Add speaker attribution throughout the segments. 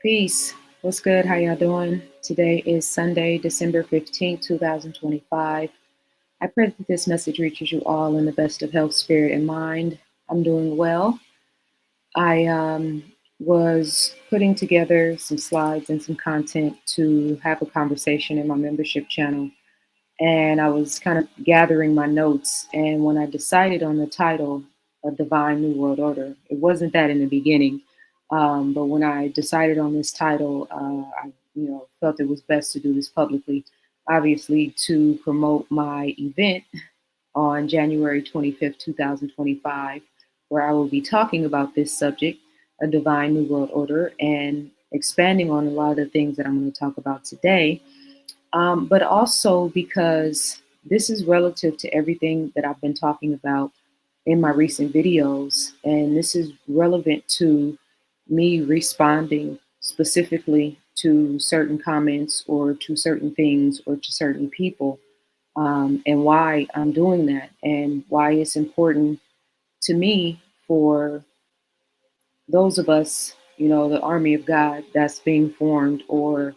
Speaker 1: Peace. What's good? How y'all doing? Today is Sunday, December 15th, 2025. I pray that this message reaches you all in the best of health, spirit, and mind. I'm doing well. I was putting together some slides and some content to have a conversation in my membership channel. And I was kind of gathering my notes. And when I decided on the title, A Divine New World Order, it wasn't that in the beginning. But when I decided on this title, I felt it was best to do this publicly, obviously to promote my event on January 25th, 2025, where I will be talking about this subject, a divine new world order, and expanding on a lot of the things that I'm going to talk about today. But also because this is relative to everything that I've been talking about in my recent videos, and this is relevant to me responding specifically to certain comments or to certain things or to certain people, and why I'm doing that and why it's important to me for those of us, the army of God that's being formed, or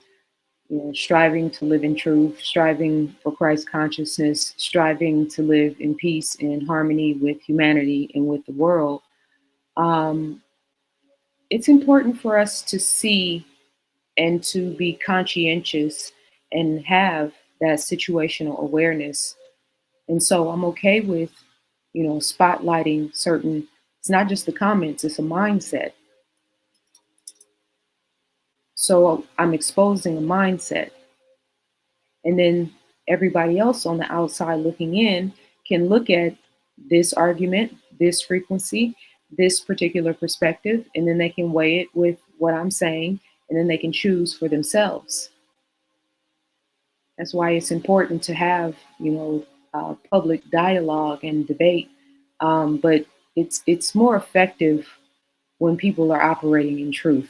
Speaker 1: striving to live in truth, striving for Christ consciousness, striving to live in peace and harmony with humanity and with the world. Um, it's important for us to see and to be conscientious and have that situational awareness. And so I'm okay with, spotlighting certain, it's not just the comments, it's a mindset. So I'm exposing a mindset. And then everybody else on the outside looking in can look at this argument, this frequency, this particular perspective, and then they can weigh it with what I'm saying, and then they can choose for themselves. That's why it's important to have, public dialogue and debate. But it's more effective when people are operating in truth,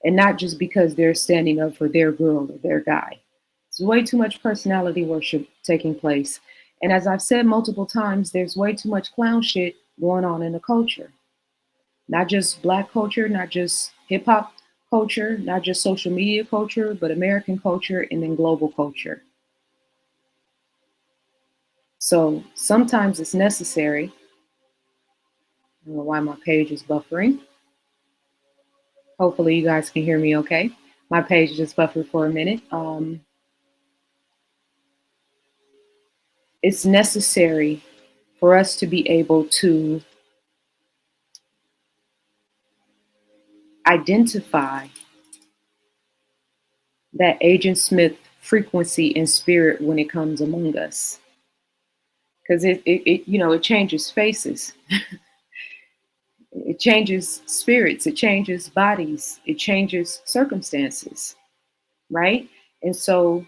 Speaker 1: and not just because they're standing up for their girl or their guy. There's way too much personality worship taking place. And as I've said multiple times, there's way too much clown shit going on in the culture. Not just Black culture, not just hip hop culture, not just social media culture, but American culture and then global culture. So sometimes it's necessary. I don't know why my page is buffering. Hopefully you guys can hear me okay. My page just buffered for a minute. It's necessary for us to be able to identify that Agent Smith frequency and spirit when it comes among us. Because it changes faces. It changes spirits, it changes bodies, it changes circumstances, right? And so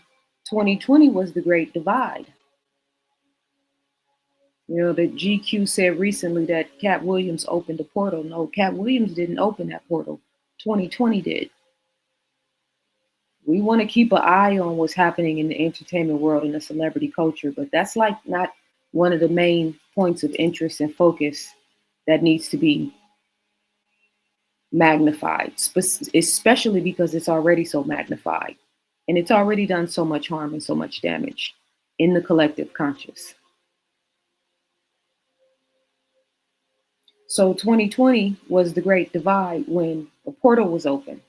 Speaker 1: 2020 was the great divide. The GQ said recently that Cat Williams opened a portal. No, Cat Williams didn't open that portal. 2020 did. We want to keep an eye on what's happening in the entertainment world and the celebrity culture, but that's like not one of the main points of interest and focus that needs to be magnified, especially because it's already so magnified and it's already done so much harm and so much damage in the collective conscious. So 2020 was the great divide when the portal was open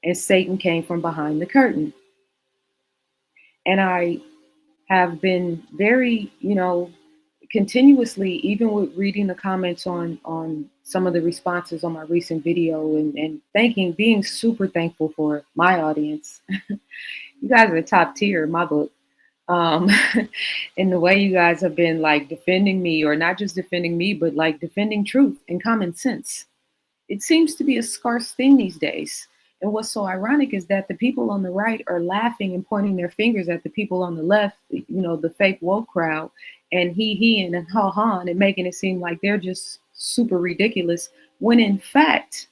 Speaker 1: and Satan came from behind the curtain. And I have been very, continuously, even with reading the comments on some of the responses on my recent video, and being super thankful for my audience. You guys are top tier in my book. In the way you guys have been like defending me, or not just defending me, but like defending truth and common sense. It seems to be a scarce thing these days. And what's so ironic is that the people on the right are laughing and pointing their fingers at the people on the left, the fake woke crowd, and he and ha, and making it seem like they're just super ridiculous, when in fact,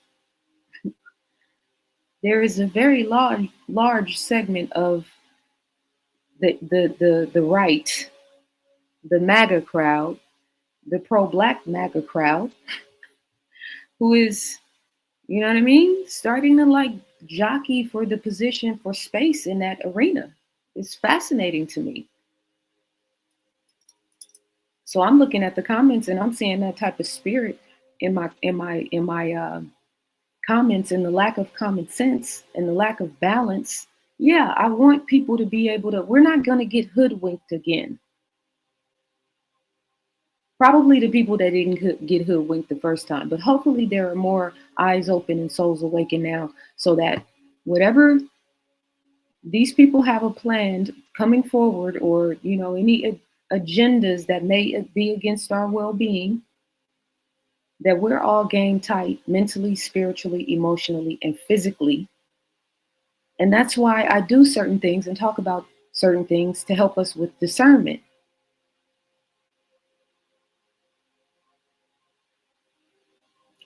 Speaker 1: there is a very large segment of the right, the MAGA crowd, the pro-Black MAGA crowd, who is You know what I mean? Starting to like jockey for the position for space in that arena. It's fascinating to me. So I'm looking at the comments and I'm seeing that type of spirit in my comments, and the lack of common sense and the lack of balance. Yeah, I want people to be able to. We're not going to get hoodwinked again. Probably the people that didn't get hoodwinked the first time, but hopefully there are more eyes open and souls awakened now, so that whatever these people have a plan coming forward, or any agendas that may be against our well-being, that we're all game tight mentally, spiritually, emotionally, and physically. And that's why I do certain things and talk about certain things to help us with discernment.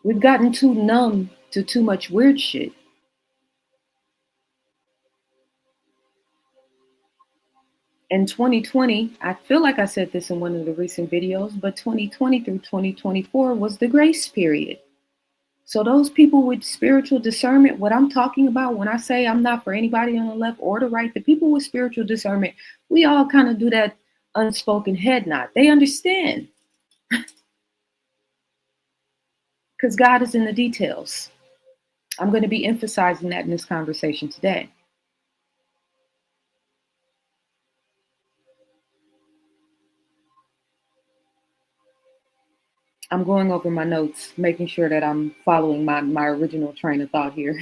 Speaker 1: We've gotten too numb to too much weird shit. In 2020, I feel like I said this in one of the recent videos, but 2020 through 2024 was the grace period. So those people with spiritual discernment, what I'm talking about when I say I'm not for anybody on the left or the right, the people with spiritual discernment, we all kind of do that unspoken head nod. They understand because God is in the details. I'm going to be emphasizing that in this conversation today. I'm going over my notes, making sure that I'm following my original train of thought here.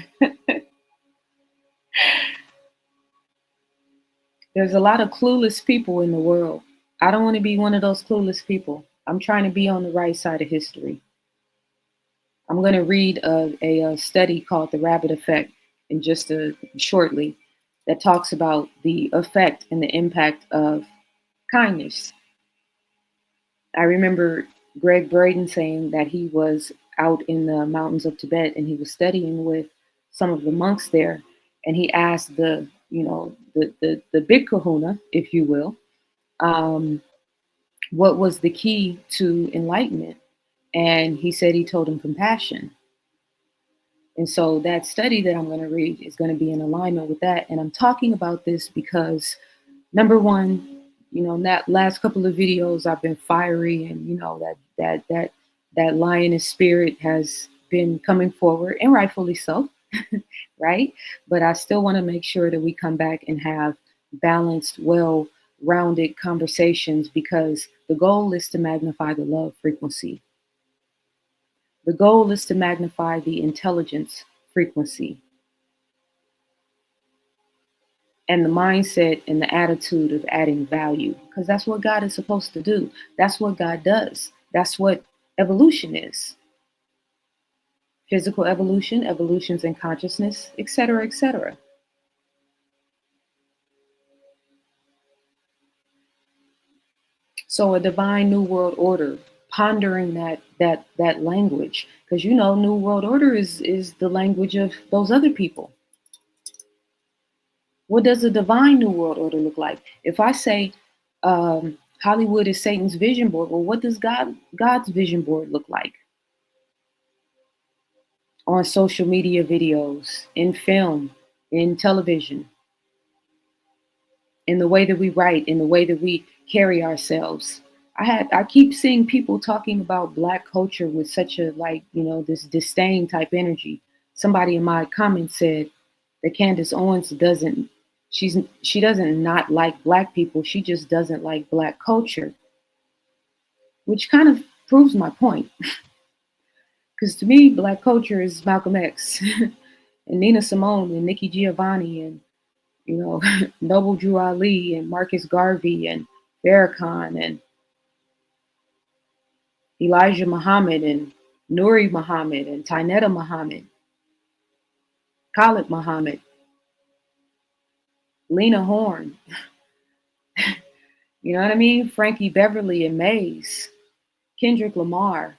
Speaker 1: There's a lot of clueless people in the world. I don't want to be one of those clueless people. I'm trying to be on the right side of history. I'm going to read a study called The Rabbit Effect in just shortly, that talks about the effect and the impact of kindness. I remember Greg Braden saying that he was out in the mountains of Tibet and he was studying with some of the monks there, and he asked the big kahuna, if you will, um, what was the key to enlightenment, and he said he told him compassion. And so that study that I'm going to read is going to be in alignment with that. And I'm talking about this because, number one, in that last couple of videos, I've been fiery, and that lioness spirit has been coming forward, and rightfully so, right? But I still want to make sure that we come back and have balanced, well-rounded conversations, because the goal is to magnify the love frequency. The goal is to magnify the intelligence frequency and the mindset and the attitude of adding value, because that's what God is supposed to do. That's what God does. That's what evolution is. Physical evolution, evolutions in consciousness, etc., etc. So a divine new world order, pondering that language, because new world order is the language of those other people. What does a divine new world order look like? If I say Hollywood is Satan's vision board, well, what does God's vision board look like? On social media videos, in film, in television, in the way that we write, in the way that we carry ourselves. I keep seeing people talking about Black culture with such a this disdain type energy. Somebody in my comments said that Candace Owens she doesn't not like Black people, she just doesn't like Black culture, which kind of proves my point. Because to me, Black culture is Malcolm X and Nina Simone and Nikki Giovanni and Noble Drew Ali and Marcus Garvey and Farrakhan and Elijah Muhammad and Nuri Muhammad and Tynetta Muhammad, Khalid Muhammad, Lena Horne, you know what I mean? Frankie Beverly and Mays, Kendrick Lamar.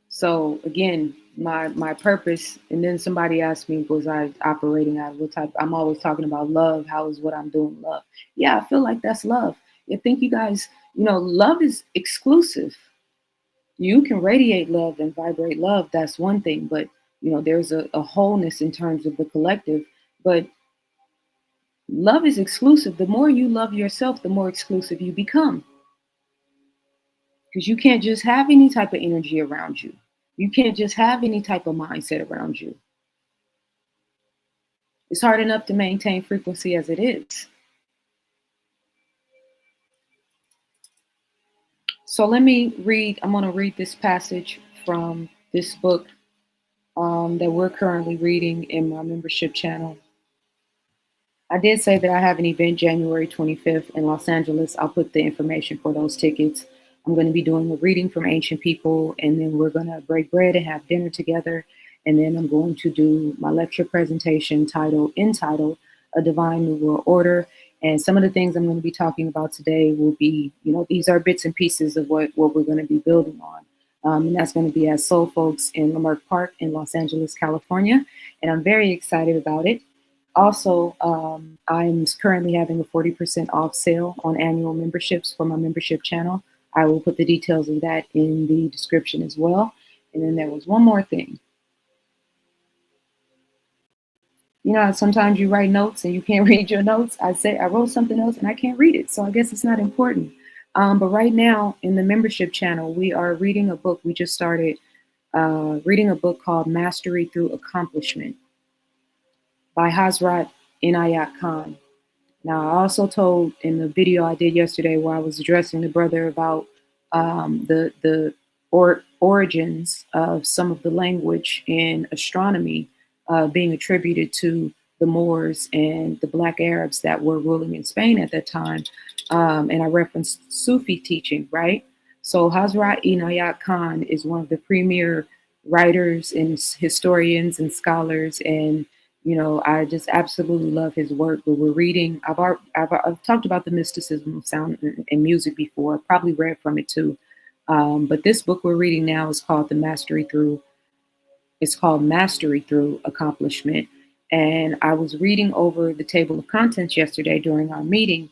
Speaker 1: So again, my purpose, and then somebody asked me, was I operating out of what type? I'm always talking about love. How is what I'm doing love? Yeah, I feel like that's love. I think you guys, love is exclusive. You can radiate love and vibrate love. That's one thing, but there's a wholeness in terms of the collective. But love is exclusive. The more you love yourself, the more exclusive you become. Because you can't just have any type of energy around you. You can't just have any type of mindset around you. It's hard enough to maintain frequency as it is. So let me read. I'm going to read this passage from this book that we're currently reading in my membership channel. I did say that I have an event January 25th in Los Angeles. I'll put the information for those tickets. I'm going to be doing a reading from ancient people, and then we're going to break bread and have dinner together. And then I'm going to do my lecture presentation entitled A Divine New World Order. And some of the things I'm going to be talking about today will be, these are bits and pieces of what we're going to be building on. And that's going to be at Soul Folks in Leimert Park in Los Angeles, California. And I'm very excited about it. Also, I'm currently having a 40% off sale on annual memberships for my membership channel. I will put the details of that in the description as well. And then there was one more thing. Sometimes you write notes and you can't read your notes. I wrote something else and I can't read it. So I guess it's not important. But right now in the membership channel, we are reading a book. We just started reading a book called Mastery Through Accomplishment by Hazrat Inayat Khan. Now, I also told in the video I did yesterday where I was addressing the brother about the origins of some of the language in astronomy being attributed to the Moors and the Black Arabs that were ruling in Spain at that time. And I referenced Sufi teaching, right? So Hazrat Inayat Khan is one of the premier writers and historians and scholars, and I just absolutely love his work. But we're reading. I've talked about the mysticism of sound and music before. I've probably read from it too. But this book we're reading now is called Mastery Through Accomplishment. And I was reading over the table of contents yesterday during our meeting,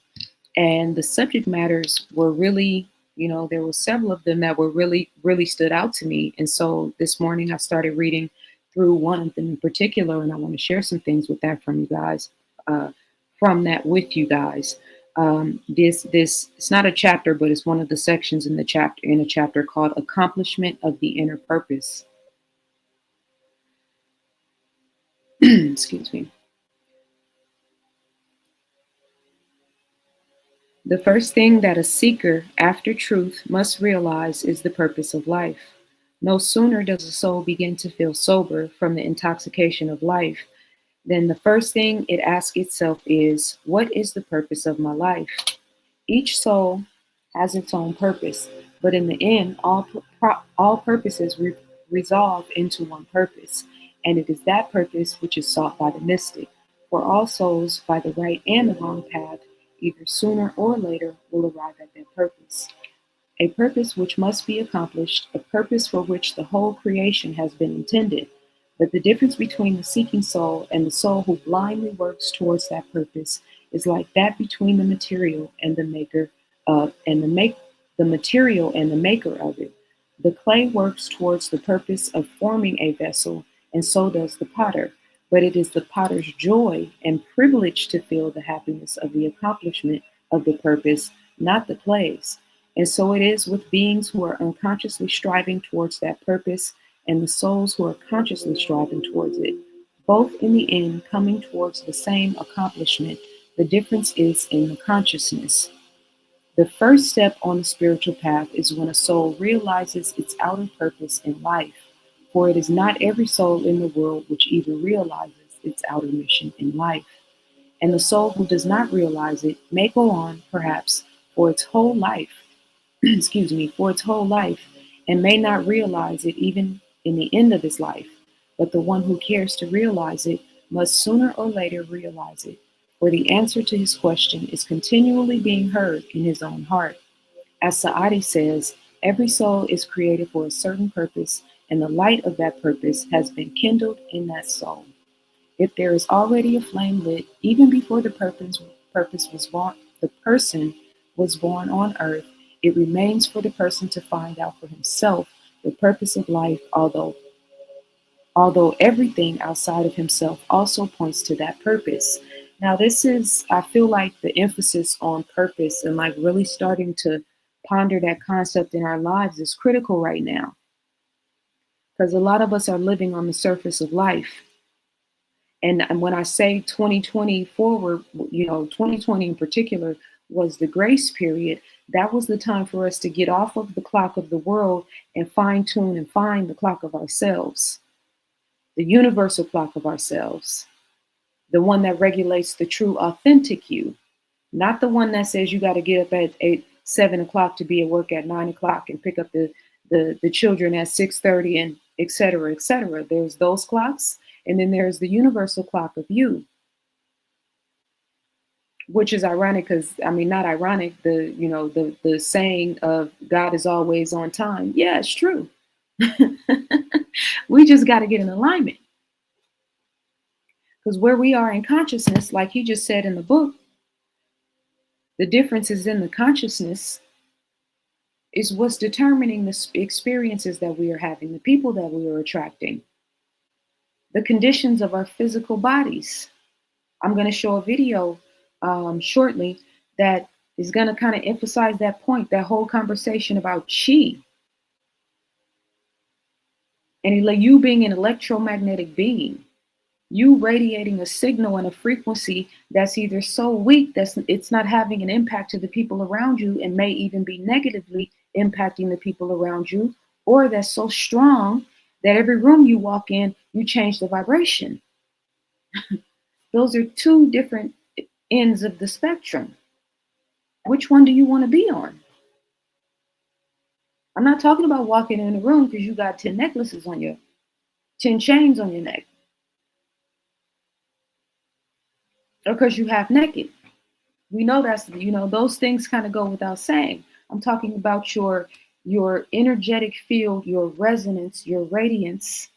Speaker 1: and the subject matters were really, there were several of them that were really, really stood out to me. And so this morning I started reading through one of them in particular, and I want to share some things with that from you guys, with you guys. This it's not a chapter, but it's one of the sections in a chapter called Accomplishment of the Inner Purpose. Excuse me. The first thing that a seeker after truth must realize is the purpose of life. No sooner does a soul begin to feel sober from the intoxication of life than the first thing it asks itself is, what is the purpose of my life? Each soul has its own purpose, but in the end, all purposes resolve into one purpose, and it is that purpose which is sought by the mystic. For all souls, by the right and the wrong path, either sooner or later will arrive at their purpose. A purpose which must be accomplished, a purpose for which the whole creation has been intended. But the difference between the seeking soul and the soul who blindly works towards that purpose is like that between the material and the maker the material and the maker of it. The clay works towards the purpose of forming a vessel, and so does the potter. But it is the potter's joy and privilege to feel the happiness of the accomplishment of the purpose, not the clay's. And so it is with beings who are unconsciously striving towards that purpose and the souls who are consciously striving towards it, both in the end coming towards the same accomplishment. The difference is in the consciousness. The first step on the spiritual path is when a soul realizes its outer purpose in life, for it is not every soul in the world which even realizes its outer mission in life. And the soul who does not realize it may go on, perhaps, for its whole life, for its whole life, and may not realize it even in the end of his life. But the one who cares to realize it must sooner or later realize it, for the answer to his question is continually being heard in his own heart. As Saadi says, every soul is created for a certain purpose, and the light of that purpose has been kindled in that soul. If there is already a flame lit, even before the purpose was born, the person was born on earth, it remains for the person to find out for himself The purpose of life, although everything outside of himself also points to that purpose. Now, this is, I feel like the emphasis on purpose and like really starting to ponder that concept in our lives is critical right now because a lot of us are living on the surface of life. And when I say 2020 forward, 2020 in particular was the grace period. That was the time for us to get off of the clock of the world and fine tune and find the clock of ourselves, the universal clock of ourselves, the one that regulates the true, authentic you, not the one that says you got to get up at 7 o'clock to be at work at 9 o'clock and pick up the children at 6:30 and et cetera, et cetera. There's those clocks. And then there's the universal clock of you, which is ironic because, I mean, not ironic, the saying of God is always on time. Yeah, it's true. We just got to get in alignment. Because where we are in consciousness, like he just said in the book, the difference is in the consciousness is what's determining the experiences that we are having, the people that we are attracting, the conditions of our physical bodies. I'm going to show a video shortly that is going to kind of emphasize that point, that whole conversation about chi. And you being an electromagnetic being, you radiating a signal and a frequency that's either so weak that it's not having an impact to the people around you and may even be negatively impacting the people around you, or that's so strong that every room you walk in, you change the vibration. Those are two different ends of the spectrum. Which one do you want to be on? I'm not talking about walking in a room because you got 10 necklaces on 10 chains on your neck. Or because you half naked. We know that's, those things kind of go without saying. I'm talking about your energetic field, your resonance, your radiance.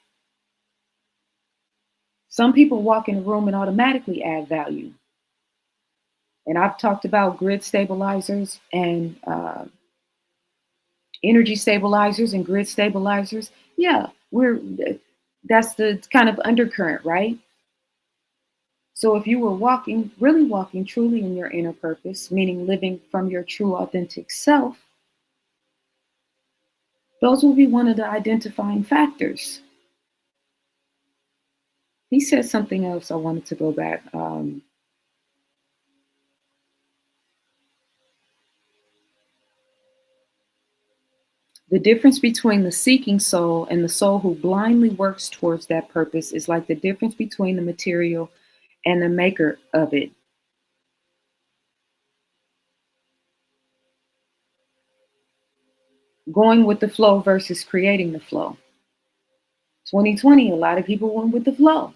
Speaker 1: Some people walk in a room and automatically add value. And I've talked about grid stabilizers and energy stabilizers and grid stabilizers. Yeah, that's the kind of undercurrent, right? So if you were really walking truly in your inner purpose, meaning living from your true authentic self, those will be one of the identifying factors. He said something else I wanted to go back. The difference between the seeking soul and the soul who blindly works towards that purpose is like the difference between the material and the maker of it. Going with the flow versus creating the flow. 2020, a lot of people went with the flow.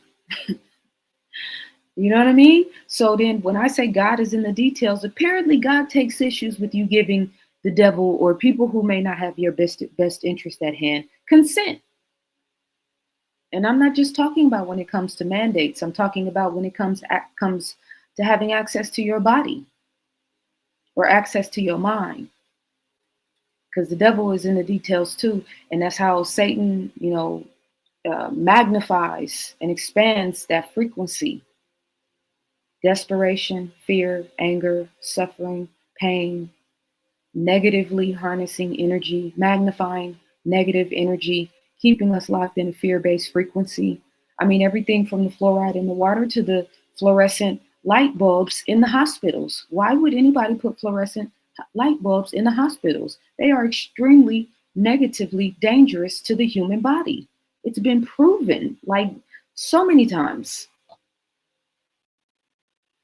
Speaker 1: You know what I mean? So then when I say God is in the details, apparently God takes issues with you giving the devil or people who may not have your best interest at hand consent. And I'm not just talking about when it comes to mandates. I'm talking about when it comes to having access to your body or access to your mind. Because the devil is in the details too. And that's how Satan, magnifies and expands that frequency. Desperation, fear, anger, suffering, pain, negatively harnessing energy, magnifying negative energy, keeping us locked in a fear-based frequency. I mean, everything from the fluoride in the water to the fluorescent light bulbs in the hospitals. Why would anybody put fluorescent light bulbs in the hospitals? They are extremely negatively dangerous to the human body. It's been proven like so many times.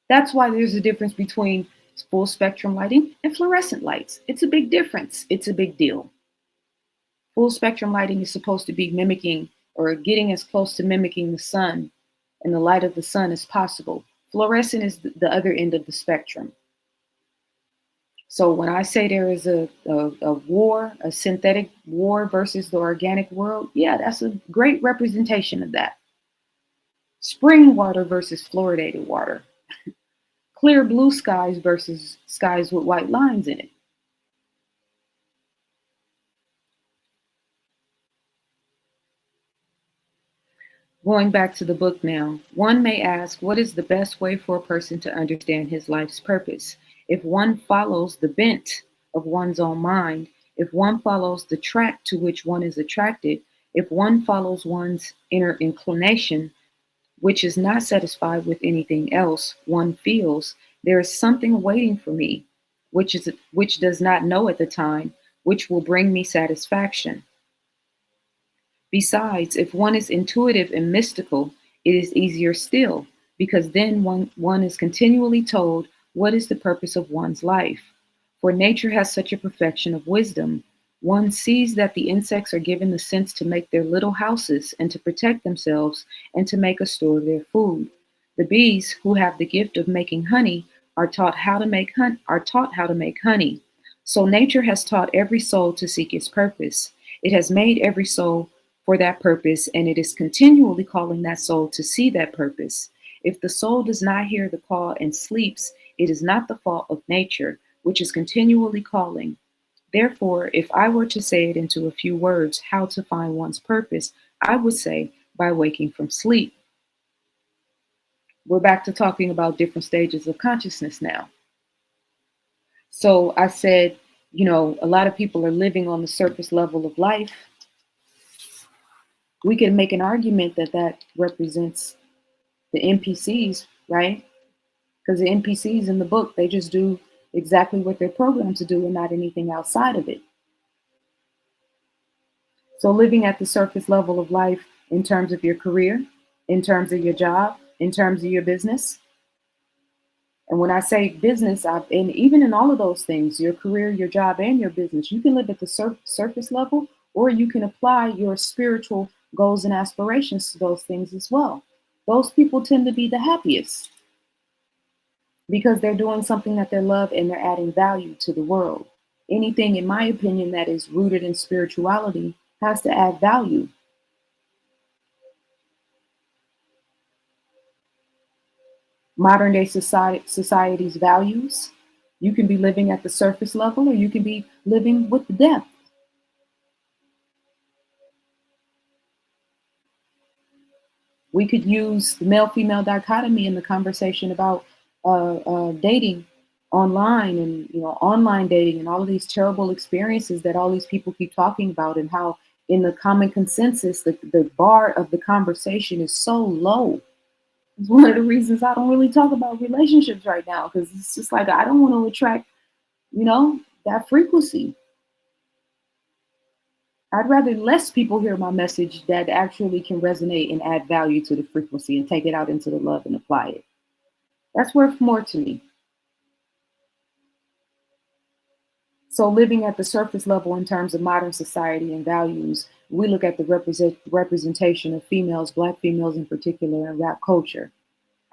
Speaker 1: That's why there's a difference between full spectrum lighting and fluorescent lights. It's a big difference. It's a big deal. Full spectrum lighting is supposed to be mimicking or getting as close to mimicking the sun and the light of the sun as possible. Fluorescent is the other end of the spectrum. So when I say there is a war, a synthetic war versus the organic world, yeah, that's a great representation of that. Spring water versus fluoridated water. Clear blue skies versus skies with white lines in it. Going back to the book now, one may ask, what is the best way for a person to understand his life's purpose? If one follows the bent of one's own mind, if one follows the track to which one is attracted, if one follows one's inner inclination, which is not satisfied with anything else, one feels there is something waiting for me, which does not know at the time, which will bring me satisfaction. Besides, if one is intuitive and mystical, it is easier still, because then one is continually told what is the purpose of one's life. For nature has such a perfection of wisdom. One sees that the insects are given the sense to make their little houses and to protect themselves and to make a store of their food. The bees, who have the gift of making honey, are taught how to make honey. So nature has taught every soul to seek its purpose. It has made every soul for that purpose, and it is continually calling that soul to see that purpose. If the soul does not hear the call and sleeps, it is not the fault of nature, which is continually calling. Therefore, if I were to say it into a few words, how to find one's purpose, I would say by waking from sleep. We're back to talking about different stages of consciousness now. So I said, a lot of people are living on the surface level of life. We can make an argument that that represents the NPCs, right? Because the NPCs in the book, they just do exactly what they're programmed to do and not anything outside of it. So living at the surface level of life in terms of your career, in terms of your job, in terms of your business. And when I say business, and even in all of those things, your career, your job, and your business, you can live at the surface level, or you can apply your spiritual goals and aspirations to those things as well. Those people tend to be the happiest because they're doing something that they love and they're adding value to the world. Anything, in my opinion, that is rooted in spirituality has to add value. Modern day society's values, you can be living at the surface level or you can be living with the depth. We could use the male female dichotomy in the conversation about dating online and online dating and all of these terrible experiences that all these people keep talking about, and how in the common consensus the bar of the conversation is so low. It's one of the reasons I don't really talk about relationships right now, because it's just like I don't want to attract that frequency. I'd rather less people hear my message that actually can resonate and add value to the frequency and take it out into the love and apply it. That's worth more to me. So living at the surface level in terms of modern society and values, we look at the representation of females, Black females in particular, in rap culture.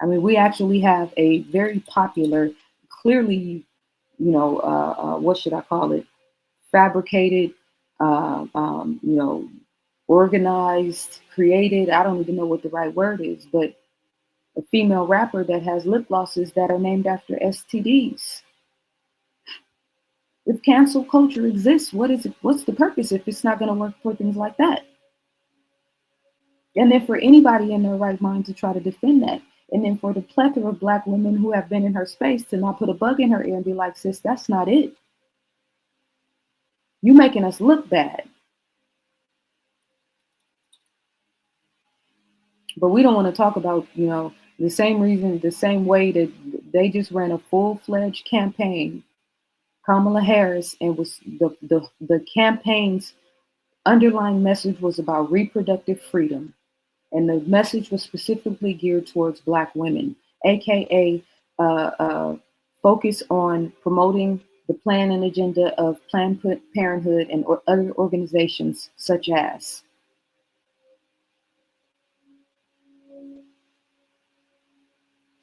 Speaker 1: I mean, we actually have a very popular, clearly, what should I call it? Fabricated, organized, created. I don't even know what the right word is, but a female rapper that has lip glosses that are named after STDs. If cancel culture exists, what is it? What's the purpose if it's not going to work for things like that? And then for anybody in their right mind to try to defend that. And then for the plethora of Black women who have been in her space to not put a bug in her ear and be like, sis, that's not it. You making us look bad. But we don't want to talk about, the same reason, the same way that they just ran a full-fledged campaign, Kamala Harris, and was the campaign's underlying message was about reproductive freedom. And the message was specifically geared towards Black women, aka focus on promoting the plan and agenda of Planned Parenthood and other organizations such as.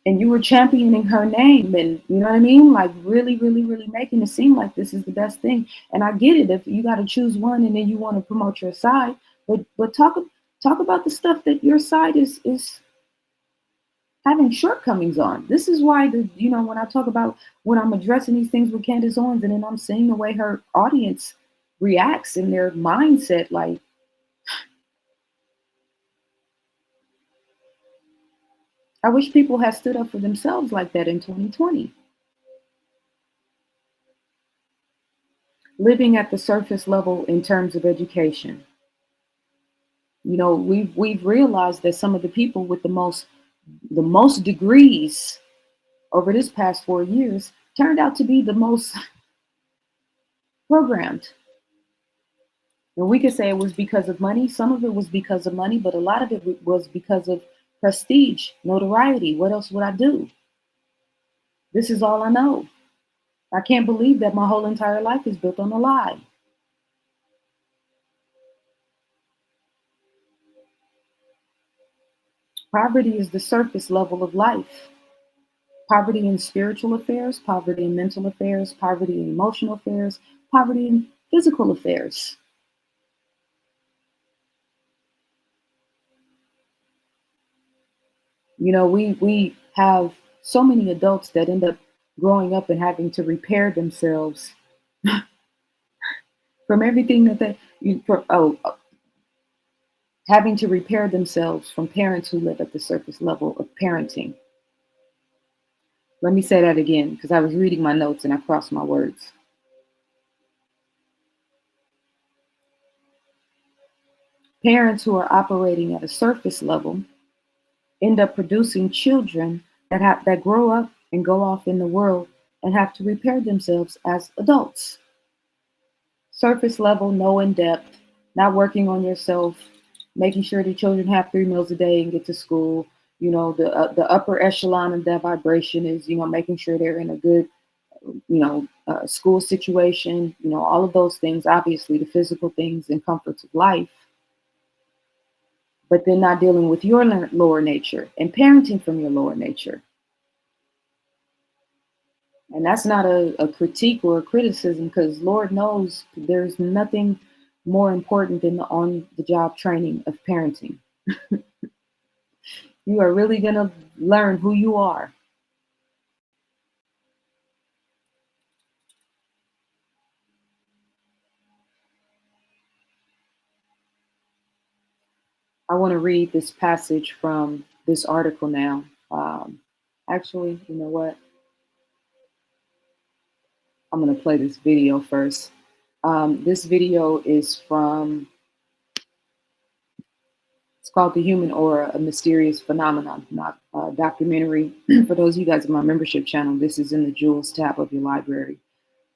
Speaker 1: And you were championing her name, and you know what I mean, like really, really, really making it seem like this is the best thing. And I get it if you got to choose one and then you want to promote your side, but talk about the stuff that your side is having shortcomings on. This is why when I talk about when I'm addressing these things with Candace Owens, and then I'm seeing the way her audience reacts in their mindset, like I wish people had stood up for themselves like that in 2020. Living at the surface level in terms of education. You know, we've realized that some of the people with the most degrees over this past 4 years turned out to be the most programmed. And we could say it was because of money. Some of it was because of money, but a lot of it was because of prestige, notoriety. What else would I do? This is all I know. I can't believe that my whole entire life is built on a lie. Poverty is the surface level of life. Poverty in spiritual affairs, poverty in mental affairs, poverty in emotional affairs, poverty in physical affairs. You know, we have so many adults that end up growing up and having to repair themselves from everything that having to repair themselves from parents who live at the surface level of parenting. Let me say that again because I was reading my notes and I crossed my words. Parents who are operating at a surface level end up producing children that grow up and go off in the world and have to repair themselves as adults. Surface level, no in depth, not working on yourself, making sure the children have 3 meals a day and get to school. You know, the upper echelon of that vibration is, you know, making sure they're in a good, school situation. You know, all of those things, obviously the physical things and comforts of life, but then not dealing with your lower nature and parenting from your lower nature. And that's not a critique or a criticism because Lord knows there's nothing more important than the on the job training of parenting. You are really going to learn who you are. I want to read this passage from this article now. Actually, you know what? I'm going to play this video first. This video is from, it's called The Human Aura, a Mysterious Phenomenon, not a documentary. For those of you guys in my membership channel, this is in the Jewels tab of your library.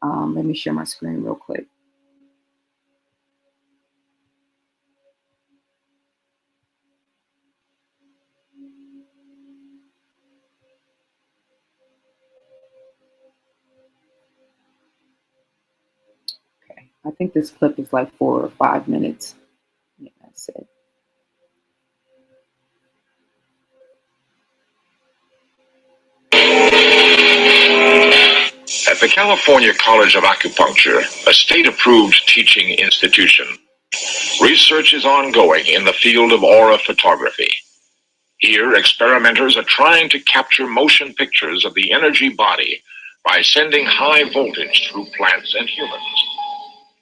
Speaker 1: Let me share my screen real quick. Okay, I think this clip is like 4 or 5 minutes. Yeah, that's it.
Speaker 2: At the California College of Acupuncture, a state-approved teaching institution, research is ongoing in the field of aura photography. Here, experimenters are trying to capture motion pictures of the energy body by sending high voltage through plants and humans.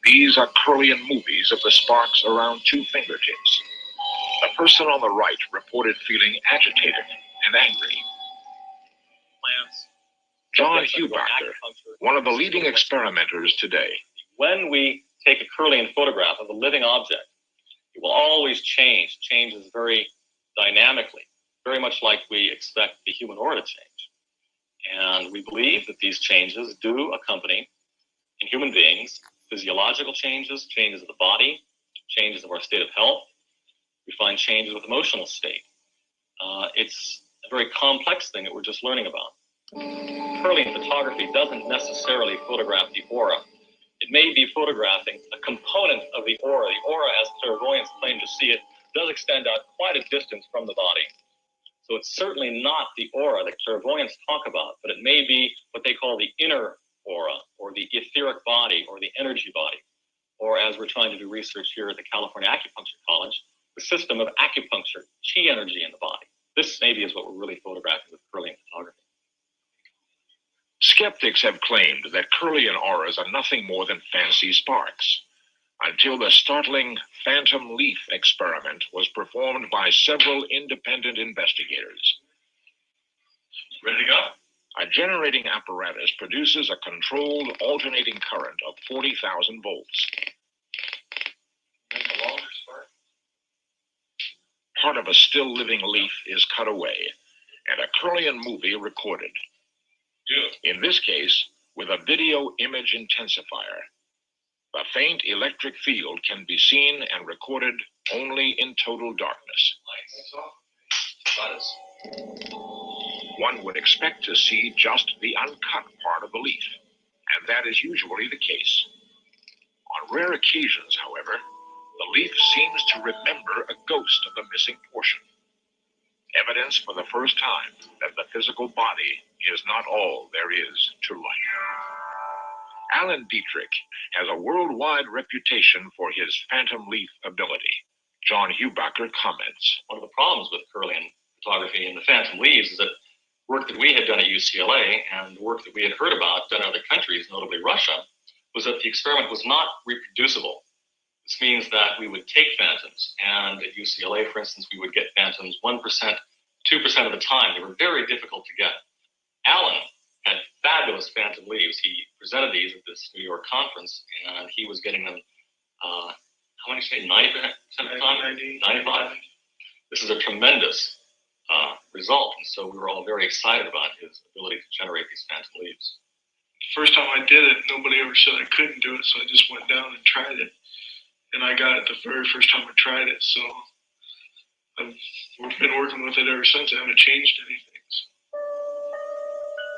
Speaker 2: These are Kirlian movies of the sparks around 2 fingertips. The person on the right reported feeling agitated and angry. Plants. John Hubacher, one of the leading experimenters today. When we take a Kirlian photograph of a living object, it will always change, changes very dynamically, very much like we expect the human aura to change. And we believe that these changes do accompany, in human beings, physiological changes, changes of the body, changes of our state of health. We find changes with emotional state. It's a very complex thing that we're just learning about. Kirlian photography doesn't necessarily photograph the aura. It may be photographing a component of the aura. The aura, as clairvoyants claim to see it, does extend out quite a distance from the body. So it's certainly not the aura that clairvoyants talk about, but it may be what they call the inner aura, or the etheric body, or the energy body, or as we're trying to do research here at the California Acupuncture College, the system of acupuncture, chi energy in the body. This maybe is what we're really photographing with Kirlian photography. Skeptics have claimed that Kirlian auras are nothing more than fancy sparks, until the startling phantom leaf experiment was performed by several independent investigators. Ready to go? A generating apparatus produces a controlled alternating current of 40,000 volts. Make a longer spark. Part of a still living leaf is cut away, and a Curlian movie recorded. Yeah. In this case, with a video image intensifier. The faint electric field can be seen and recorded only in total darkness. One would expect to see just the uncut part of the leaf, and that is usually the case. On rare occasions, however, the leaf seems to remember a ghost of the missing portion. Evidence for the first time that the physical body is not all there is to life. Alan Dietrich has a worldwide reputation for his phantom leaf ability. John Hubacher comments.
Speaker 3: One of the problems with Curlian photography and the phantom leaves is that work that we had done at UCLA and work that we had heard about done in other countries, notably Russia, was that the experiment was not reproducible. This means that we would take phantoms, and at UCLA, for instance, we would get phantoms 1%, 2% of the time. They were very difficult to get. Alan had fabulous phantom leaves. He presented these at this New York conference, and he was getting them, how many say, 90% of the time? 95. This is a tremendous result, and so we were all very excited about his ability to generate these phantom leaves.
Speaker 4: First time I did it, nobody ever said I couldn't do it, so I just went down and tried it. And I got it the very first time I tried it, so I've been working with it ever since. I haven't changed anything. So.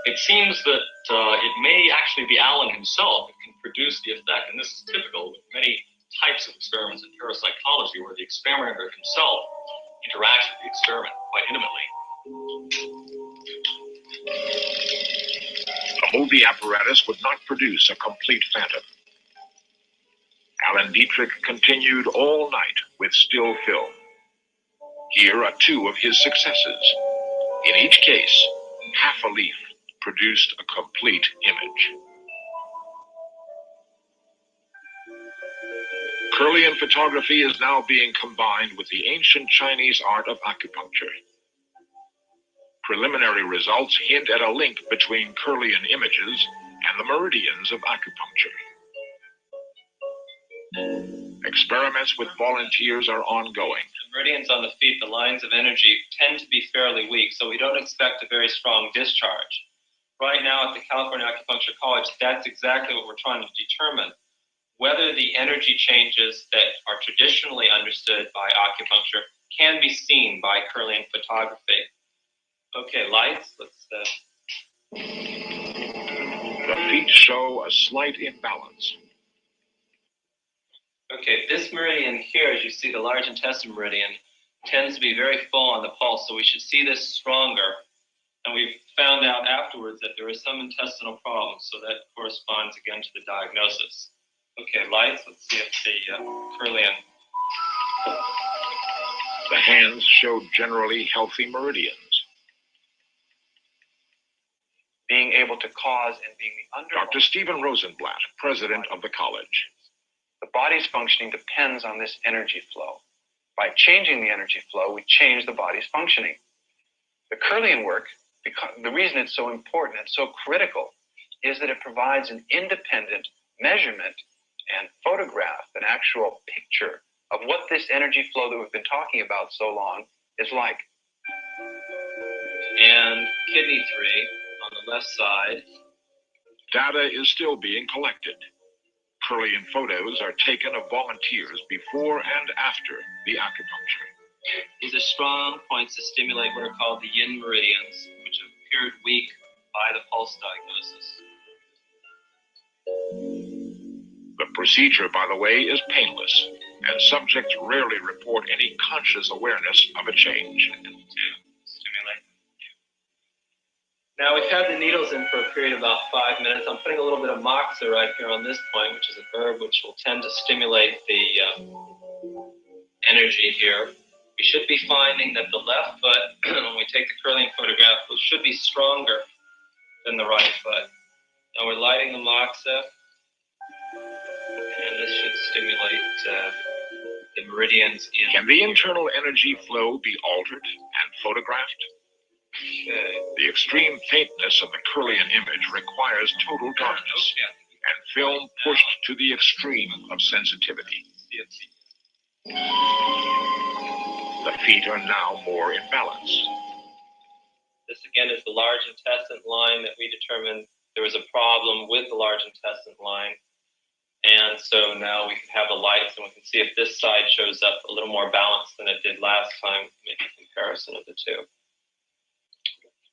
Speaker 3: It seems that it may actually be Alan himself that can produce the effect, and this is typical with many types of experiments in parapsychology where the experimenter himself interacts with the experiment quite intimately.
Speaker 2: The movie apparatus would not produce a complete phantom. Alan Dietrich continued all night with still film. Here are two of his successes. In each case, half a leaf produced a complete image. Curlian photography is now being combined with the ancient Chinese art of acupuncture. Preliminary results hint at a link between Curlian images and the meridians of acupuncture. Experiments with volunteers are ongoing.
Speaker 5: The meridians on the feet, the lines of energy, tend to be fairly weak, so we don't expect a very strong discharge. Right now at the California Acupuncture College, that's exactly what we're trying to determine. Whether the energy changes that are traditionally understood by acupuncture can be seen by Curlian photography. Okay, lights, let's...
Speaker 2: The feet show a slight imbalance.
Speaker 5: Okay, this meridian here, as you see, the large intestine meridian, tends to be very full on the pulse, so we should see this stronger. And we've found out afterwards that there is some intestinal problems, so that corresponds again to the diagnosis. Okay, lights, let's see if the Curlian.
Speaker 2: The hands show generally healthy meridians.
Speaker 6: Being able to cause and being the underlying.
Speaker 2: Dr. Stephen Rosenblatt, president of the college.
Speaker 6: The body's functioning depends on this energy flow. By changing the energy flow, we change the body's functioning. The Curlian work, the reason it's so important and so critical is that it provides an independent measurement and photograph, an actual picture of what this energy flow that we've been talking about so long is like.
Speaker 5: And kidney 3 on the left side.
Speaker 2: Data is still being collected. Curlian photos are taken of volunteers before and after the acupuncture.
Speaker 5: These are strong points to stimulate what are called the yin meridians, which have appeared weak by the pulse diagnosis.
Speaker 2: The procedure, by the way, is painless, and subjects rarely report any conscious awareness of a change.
Speaker 5: To stimulate. Now we've had the needles in for a period of about 5 minutes. I'm putting a little bit of moxa right here on this point, which is a herb which will tend to stimulate the energy here. We should be finding that the left foot, when we take the Curlian photograph, should be stronger than the right foot. Now we're lighting the moxa, and this should stimulate the meridians in.
Speaker 2: Can the internal energy flow be altered and photographed? The extreme faintness of the Kirlian image requires total darkness and film pushed to the extreme of sensitivity. The feet are now more in balance.
Speaker 5: This again is the large intestine line that we determined there was a problem with the large intestine line. And so now we can have the lights and we can see if this side shows up a little more balanced than it did last time, make a comparison of the two.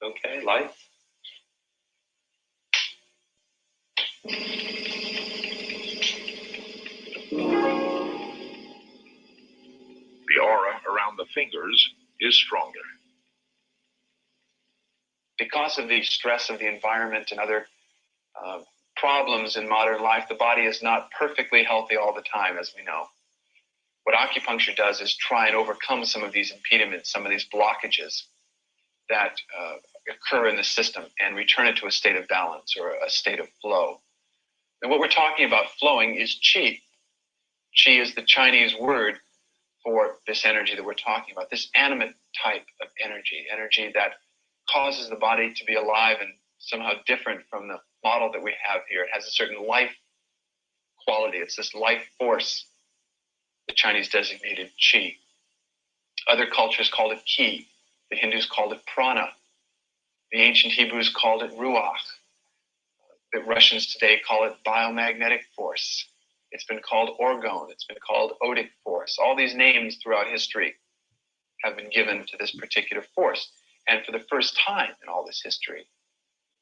Speaker 5: Okay, lights.
Speaker 2: The aura around the fingers is stronger.
Speaker 6: Because of the stress of the environment and other problems in modern life, the body is not perfectly healthy all the time, as we know. What acupuncture does is try and overcome some of these impediments, some of these blockages that occur in the system and return it to a state of balance or a state of flow. And what we're talking about flowing is qi. Qi is the Chinese word for this energy that we're talking about, this animate type of energy that causes the body to be alive and somehow different from the model that we have here. It has a certain life quality. It's this life force. The Chinese designated qi. Other cultures called it ki. The Hindus called it prana. The ancient Hebrews called it ruach. The Russians today call it biomagnetic force. It's been called orgone. It's been called odic force. All these names throughout history have been given to this particular force. And for the first time in all this history,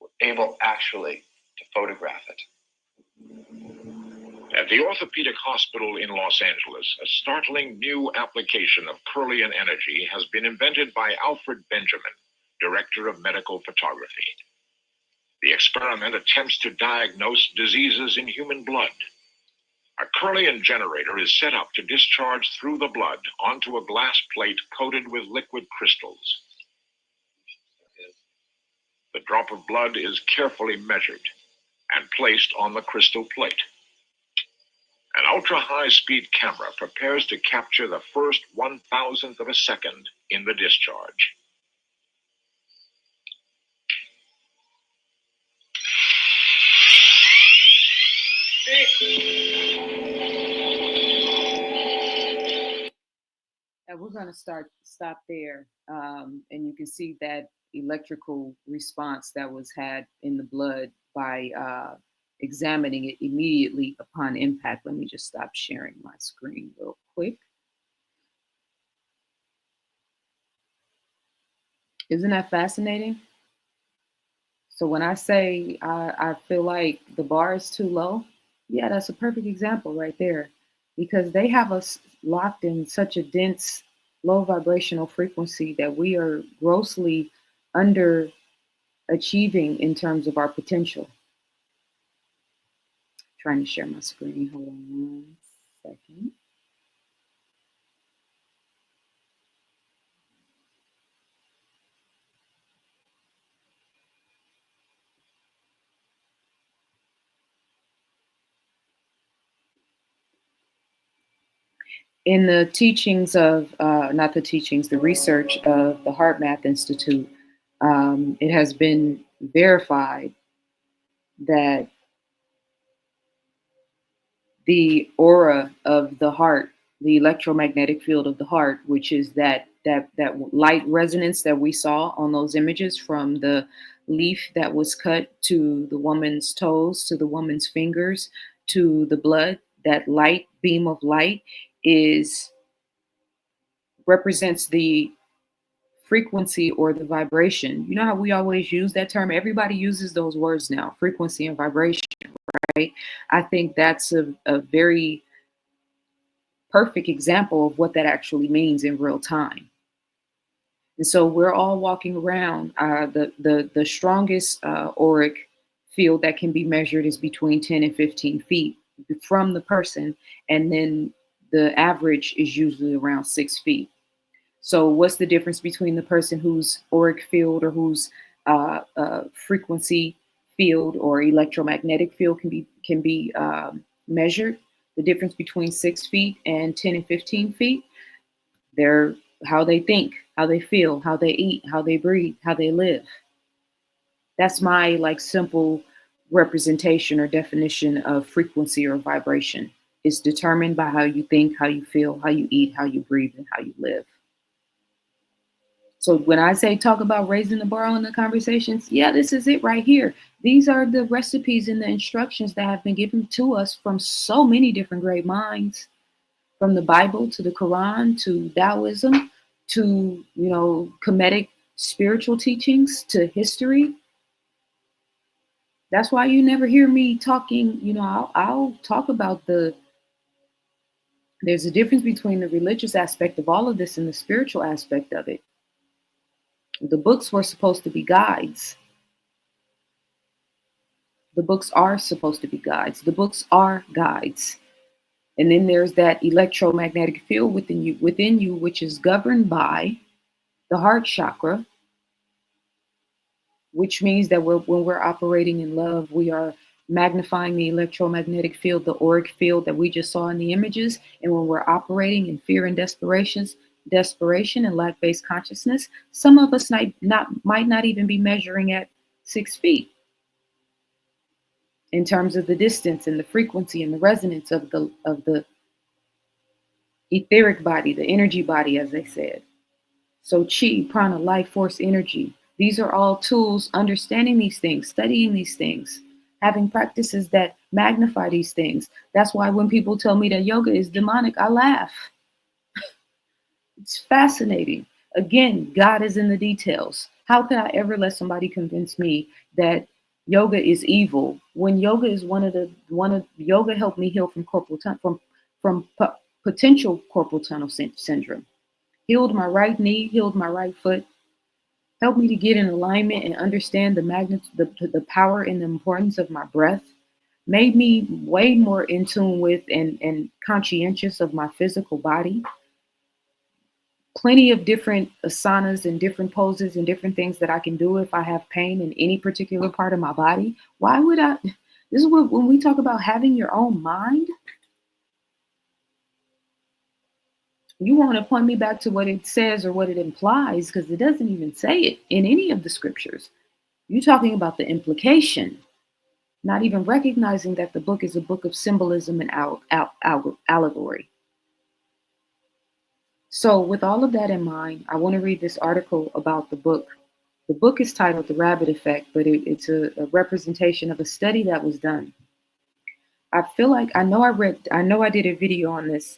Speaker 6: we're able actually to photograph it.
Speaker 2: At the Orthopedic Hospital in Los Angeles, a startling new application of Kirlian energy has been invented by Alfred Benjamin, Director of Medical Photography. The experiment attempts to diagnose diseases in human blood. A Kirlian generator is set up to discharge through the blood onto a glass plate coated with liquid crystals. The drop of blood is carefully measured and placed on the crystal plate. An ultra-high-speed camera prepares to capture the first 1,000th of a second in the discharge.
Speaker 1: And we're going to stop there. And you can see that electrical response that was had in the blood by examining it immediately upon impact. Let me just stop sharing my screen real quick. Isn't that fascinating? So when I say I feel like the bar is too low, yeah, that's a perfect example right there, because they have us locked in such a dense, low vibrational frequency that we are grossly underachieving in terms of our potential. Trying to share my screen. Hold on 1 second. In the teachings of, the research of the Heart Math Institute, it has been verified that the aura of the heart, the electromagnetic field of the heart, which is that light resonance that we saw on those images, from the leaf that was cut to the woman's toes, to the woman's fingers, to the blood, that light beam of light represents the frequency or the vibration. You know how we always use that term? Everybody uses those words now, frequency and vibration, right? I think that's a very perfect example of what that actually means in real time. And so we're all walking around. The strongest auric field that can be measured is between 10 and 15 feet from the person. And then the average is usually around 6 feet. So what's the difference between the person whose auric field or whose frequency field or electromagnetic field can be measured? The difference between 6 feet and 10 and 15 feet, they're how they think, how they feel, how they eat, how they breathe, how they live. That's my like simple representation or definition of frequency or vibration. It's determined by how you think, how you feel, how you eat, how you breathe, and how you live. So when I say talk about raising the bar on the conversations, yeah, this is it right here. These are the recipes and the instructions that have been given to us from so many different great minds, from the Bible to the Quran to Taoism to, Kemetic spiritual teachings to history. That's why you never hear me talking, I'll talk about there's a difference between the religious aspect of all of this and the spiritual aspect of it. The books were supposed to be guides. The books are supposed to be guides. The books are guides. And then there's that electromagnetic field within you, which is governed by the heart chakra, which means that when we're operating in love, we are magnifying the electromagnetic field, the auric field that we just saw in the images. And when we're operating in fear and desperation and lack-based consciousness, some of us might not even be measuring at 6 feet in terms of the distance and the frequency and the resonance of the etheric body, the energy body, as they said. So chi, prana, life force, energy. These are all tools, understanding these things, studying these things, having practices that magnify these things. That's why when people tell me that yoga is demonic, I laugh. It's fascinating. Again, God is in the details. How could I ever let somebody convince me that yoga is evil when yoga is yoga helped me heal from potential carpal tunnel syndrome. Healed my right knee, healed my right foot, helped me to get in alignment and understand the power and the importance of my breath, made me way more in tune with and conscientious of my physical body. Plenty of different asanas and different poses and different things that I can do if I have pain in any particular part of my body. Why would I? This is what, when we talk about having your own mind, you want to point me back to what it says or what it implies, because it doesn't even say it in any of the scriptures. You're talking about the implication, not even recognizing that the book is a book of symbolism and allegory. So with all of that in mind, I want to read this article about the book. The book is titled The Rabbit Effect, but it's a representation of a study that was done. I feel like I know I did a video on this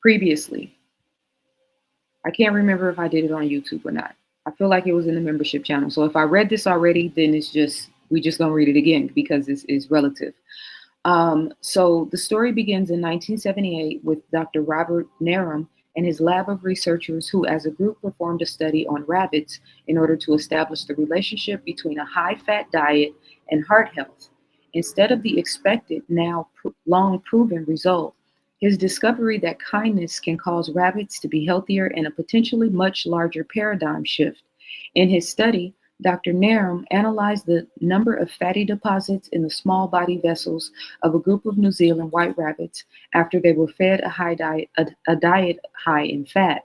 Speaker 1: previously. I can't remember if I did it on YouTube or not. I feel like it was in the membership channel. So if I read this already, then we just gonna read it again because it's relative. So the story begins in 1978 with Dr. Robert Narum and his lab of researchers who, as a group, performed a study on rabbits in order to establish the relationship between a high-fat diet and heart health. Instead of the expected, now long proven result, his discovery that kindness can cause rabbits to be healthier and a potentially much larger paradigm shift. In his study, Dr. Narum analyzed the number of fatty deposits in the small body vessels of a group of New Zealand white rabbits after they were fed a diet high in fat.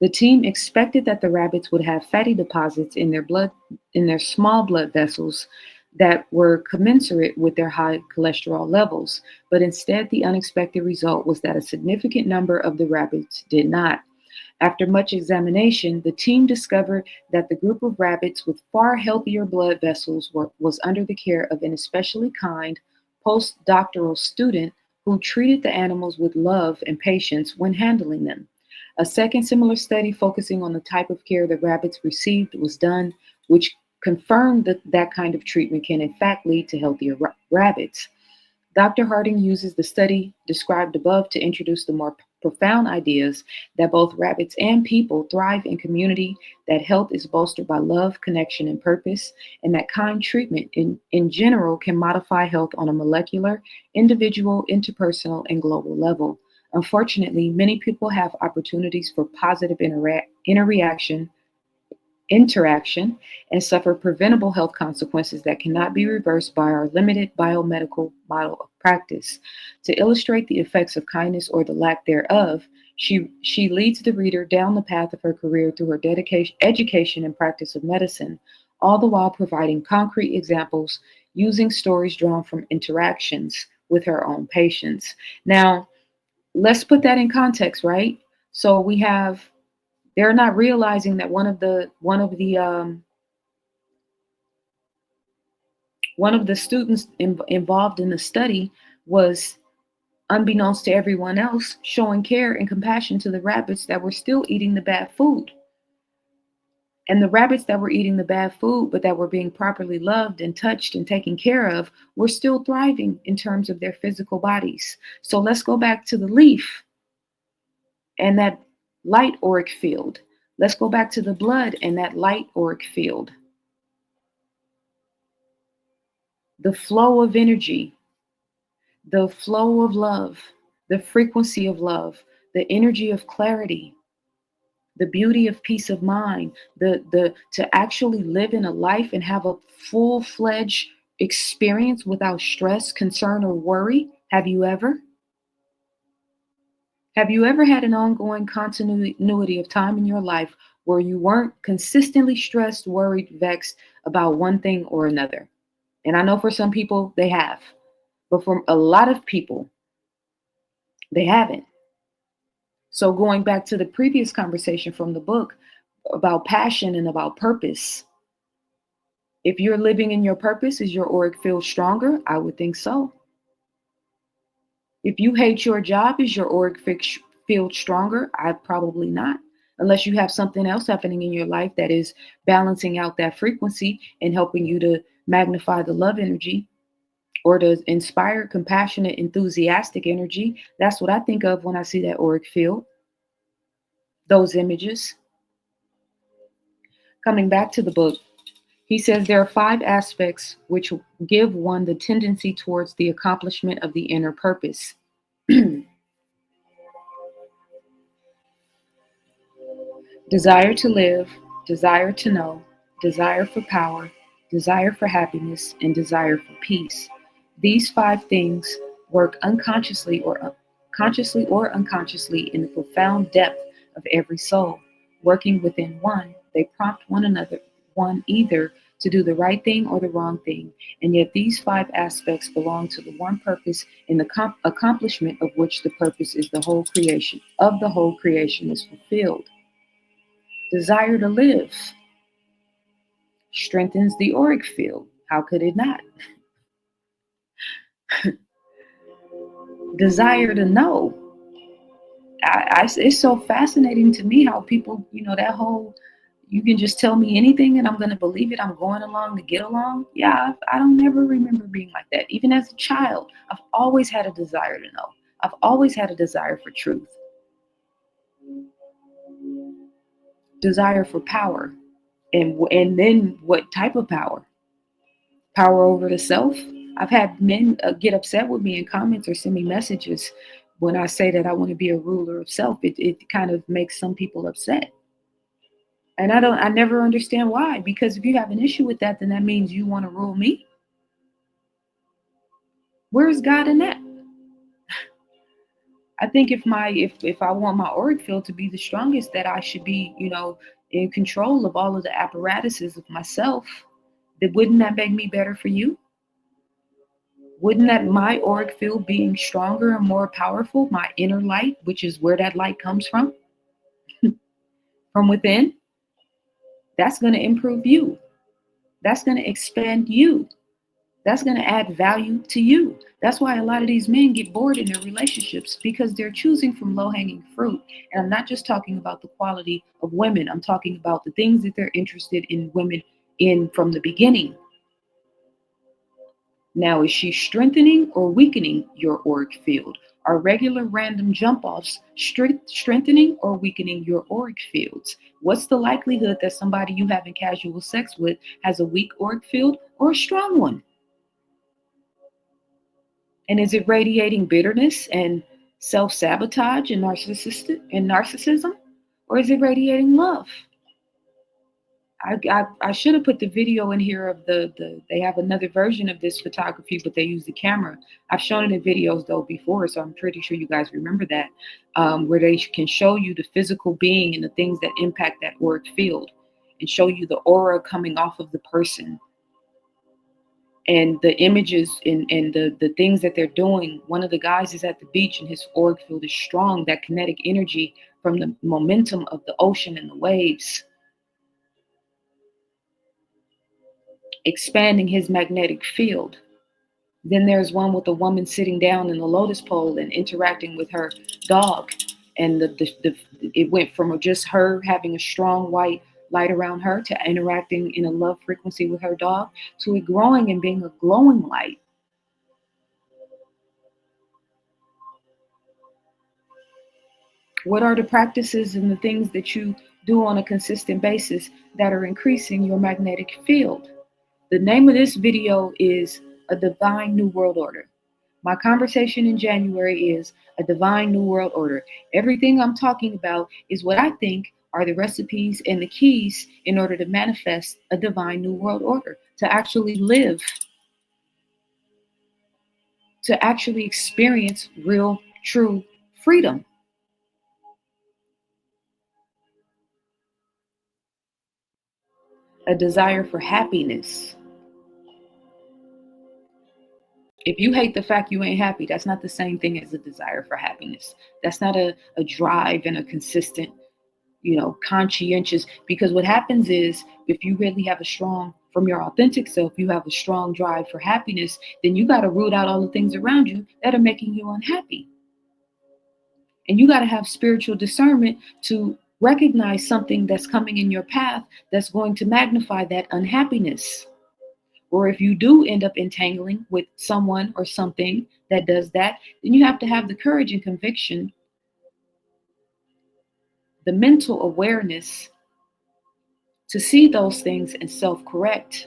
Speaker 1: The team expected that the rabbits would have fatty deposits in their small blood vessels that were commensurate with their high cholesterol levels, but instead the unexpected result was that a significant number of the rabbits did not. After much examination, the team discovered that the group of rabbits with far healthier blood vessels was under the care of an especially kind postdoctoral student who treated the animals with love and patience when handling them. A second similar study focusing on the type of care the rabbits received was done, which confirmed that kind of treatment can in fact lead to healthier rabbits. Dr. Harding uses the study described above to introduce the more profound ideas that both rabbits and people thrive in community, that health is bolstered by love, connection, and purpose, and that kind treatment in general can modify health on a molecular, individual, interpersonal, and global level. Unfortunately, many people have opportunities for positive interaction and suffer preventable health consequences that cannot be reversed by our limited biomedical model of practice. To illustrate the effects of kindness or the lack thereof, She leads the reader down the path of her career through her education and practice of medicine, all the while providing concrete examples using stories drawn from interactions with her own patients. Now, let's put that in context, right? So we have, they're not realizing that one of the students involved in the study was, unbeknownst to everyone else, showing care and compassion to the rabbits that were still eating the bad food. And the rabbits that were eating the bad food, but that were being properly loved and touched and taken care of, were still thriving in terms of their physical bodies. So let's go back to the leaf and that light auric field. Let's go back to the blood and that light auric field. The flow of energy, the flow of love, the frequency of love, the energy of clarity, the beauty of peace of mind, to actually live in a life and have a full-fledged experience without stress, concern, or worry. Have you ever? Have you ever had an ongoing continuity of time in your life where you weren't consistently stressed, worried, vexed about one thing or another? And I know for some people they have, but for a lot of people, they haven't. So going back to the previous conversation from the book about passion and about purpose, if you're living in your purpose, is your auric field stronger? I would think so. If you hate your job, is your auric field stronger? Probably not. Unless you have something else happening in your life that is balancing out that frequency and helping you to magnify the love energy or to inspire compassionate, enthusiastic energy. That's what I think of when I see that auric field, those images. Coming back to the book, he says there are 5 aspects which give one the tendency towards the accomplishment of the inner purpose. Desire to live, desire to know, desire for power, desire for happiness, and desire for peace. These 5 things work consciously or unconsciously in the profound depth of every soul. Working within one, they prompt one either to do the right thing or the wrong thing. And yet these 5 aspects belong to the one purpose, in the accomplishment of which the purpose is the whole creation is fulfilled. Desire to live strengthens the auric field. How could it not? Desire to know. It's so fascinating to me how people, that whole, you can just tell me anything and I'm going to believe it. I'm going along to get along. Yeah, I don't never remember being like that. Even as a child, I've always had a desire to know. I've always had a desire for truth. Desire for power. And then what type of power? Power over the self. I've had men get upset with me in comments or send me messages when I say that I want to be a ruler of self. It kind of makes some people upset. And I never understand why. Because if you have an issue with that, then that means you want to rule me. Where's God in that? I think if I want my auric field to be the strongest, that I should be, in control of all of the apparatuses of myself. Then wouldn't that make me better for you? Wouldn't that my auric field being stronger and more powerful, my inner light, which is where that light comes from within, that's going to improve you. That's going to expand you. That's going to add value to you. That's why a lot of these men get bored in their relationships, because they're choosing from low-hanging fruit. And I'm not just talking about the quality of women. I'm talking about the things that they're interested in women in from the beginning. Now, is she strengthening or weakening your auric field? Are regular random jump-offs strengthening or weakening your auric fields? What's the likelihood that somebody you having casual sex with has a weak auric field or a strong one? And is it radiating bitterness and self-sabotage and narcissism? Or is it radiating love? I should have put the video in here of they have another version of this photography, but they use the camera. I've shown it in videos though before, so I'm pretty sure you guys remember that, where they can show you the physical being and the things that impact that auric field, and show you the aura coming off of the person and the images and the things that they're doing. One of the guys is at the beach and his auric field is strong, that kinetic energy from the momentum of the ocean and the waves, expanding his magnetic field. Then there's one with a woman sitting down in the lotus pole and interacting with her dog. And it went from just her having a strong white light around her to interacting in a love frequency with her dog to it growing and being a glowing light. What are the practices and the things that you do on a consistent basis that are increasing your magnetic field? The name of this video is A Divine New World Order. My conversation in January is A Divine New World Order. Everything I'm talking about is what I think are the recipes and the keys in order to manifest a divine new world order, to actually live, to actually experience real, true freedom. A desire for happiness. If you hate the fact you ain't happy, that's not the same thing as a desire for happiness. That's not a drive and a consistent, conscientious, because what happens is if you really have a strong, from your authentic self, you have a strong drive for happiness, then you got to root out all the things around you that are making you unhappy. And you got to have spiritual discernment to recognize something that's coming in your path that's going to magnify that unhappiness. Or if you do end up entangling with someone or something that does that, then you have to have the courage and conviction, the mental awareness to see those things and self-correct.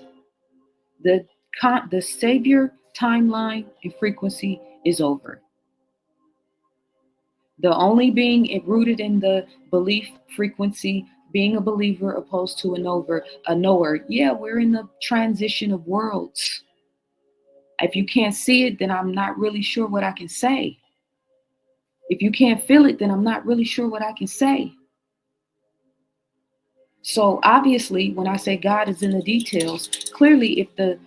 Speaker 1: The savior timeline and frequency is over. The only being rooted in the belief frequency, being a believer opposed to a knower. Yeah, we're in the transition of worlds. If you can't see it, then I'm not really sure what I can say. If you can't feel it, then I'm not really sure what I can say. So obviously, when I say God is in the details, clearly if the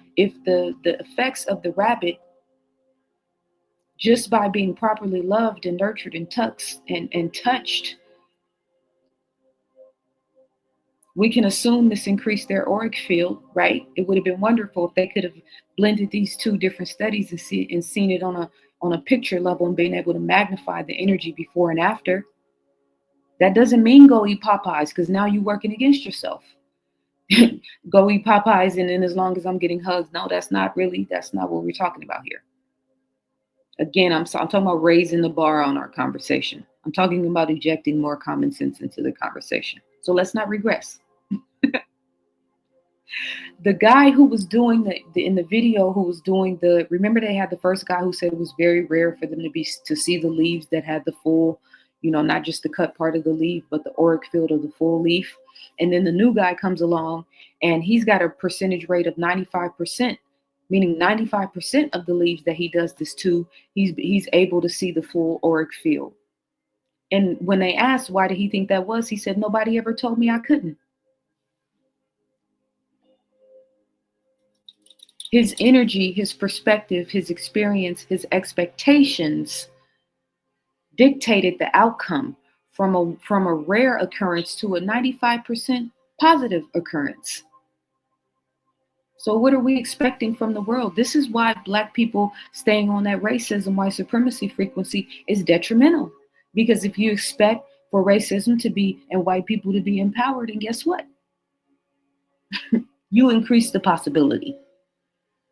Speaker 1: effects of the rabbit, just by being properly loved and nurtured and touched, we can assume this increased their auric field, right? It would have been wonderful if they could have blended these two different studies and seen it on a picture level and being able to magnify the energy before and after. That doesn't mean go eat Popeyes, because now you're working against yourself. Go eat Popeyes and then as long as I'm getting hugs. No, that's not what we're talking about here. Again, I'm talking about raising the bar on our conversation. I'm talking about injecting more common sense into the conversation. So let's not regress. The guy who was doing in the video, who was doing remember they had the first guy who said it was very rare for them to see the leaves that had the full, not just the cut part of the leaf, but the auric field of the full leaf. And then the new guy comes along and he's got a percentage rate of 95%, meaning 95% of the leaves that he does this to, he's able to see the full auric field. And when they asked why did he think that was, he said, nobody ever told me I couldn't. His energy, his perspective, his experience, his expectations dictated the outcome from a rare occurrence to a 95% positive occurrence. So what are we expecting from the world? This is why Black people staying on that racism, white supremacy frequency is detrimental. Because if you expect for racism to be and white people to be empowered, and guess what? You increase the possibility.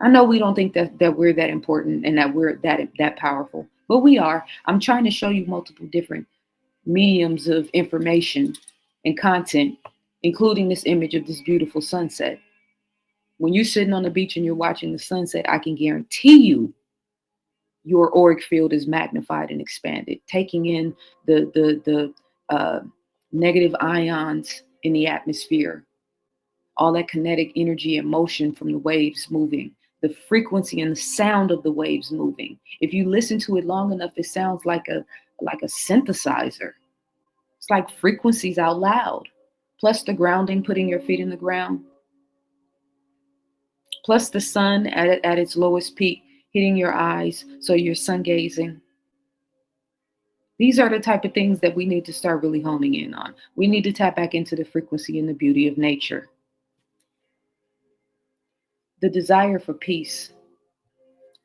Speaker 1: I know we don't think that we're that important and that we're that powerful, but we are. I'm trying to show you multiple different mediums of information and content, including this image of this beautiful sunset. When you're sitting on the beach and you're watching the sunset, I can guarantee you your auric field is magnified and expanded, taking in the negative ions in the atmosphere, all that kinetic energy and motion from the waves moving, the frequency and the sound of the waves moving. If you listen to it long enough, it sounds like a synthesizer. It's like frequencies out loud. Plus the grounding, putting your feet in the ground. Plus the sun at its lowest peak, hitting your eyes, so you're sun gazing. These are the type of things that we need to start really honing in on. We need to tap back into the frequency and the beauty of nature. The desire for peace.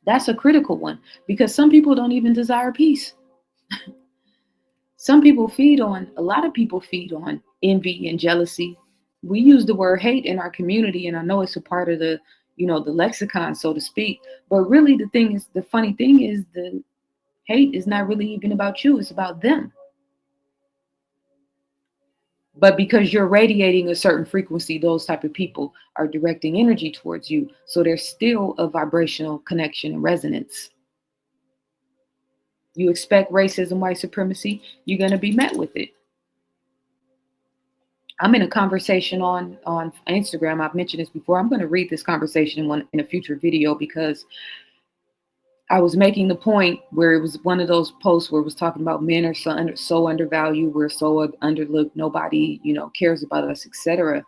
Speaker 1: That's a critical one because some people don't even desire peace. A lot of people feed on envy and jealousy. We use the word hate in our community, and I know it's a part of the lexicon, so to speak. But really the funny thing is the hate is not really even about you, it's about them. But because you're radiating a certain frequency, those type of people are directing energy towards you. So there's still a vibrational connection and resonance. You expect racism, white supremacy, you're going to be met with it. I'm in a conversation on Instagram. I've mentioned this before. I'm going to read this conversation in a future video because I was making the point where it was one of those posts where it was talking about men are so undervalued, we're so underlooked, nobody, cares about us, etc.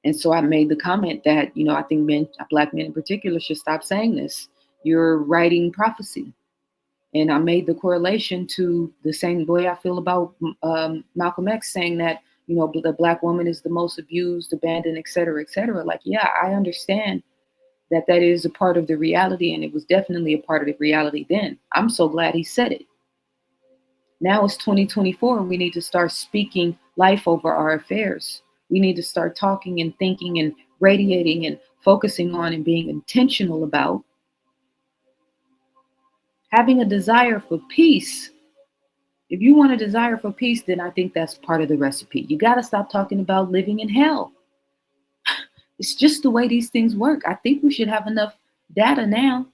Speaker 1: And so I made the comment that, I think Black men in particular should stop saying this. You're writing prophecy. And I made the correlation to the same way I feel about Malcolm X saying that, the Black woman is the most abused, abandoned, et cetera, et cetera. Like, yeah, I understand that is a part of the reality, and it was definitely a part of the reality then. I'm so glad he said it. Now it's 2024, and we need to start speaking life over our affairs. We need to start talking and thinking and radiating and focusing on and being intentional about having a desire for peace. If you want a desire for peace, then I think that's part of the recipe. You got to stop talking about living in hell. It's just the way these things work. I think we should have enough data now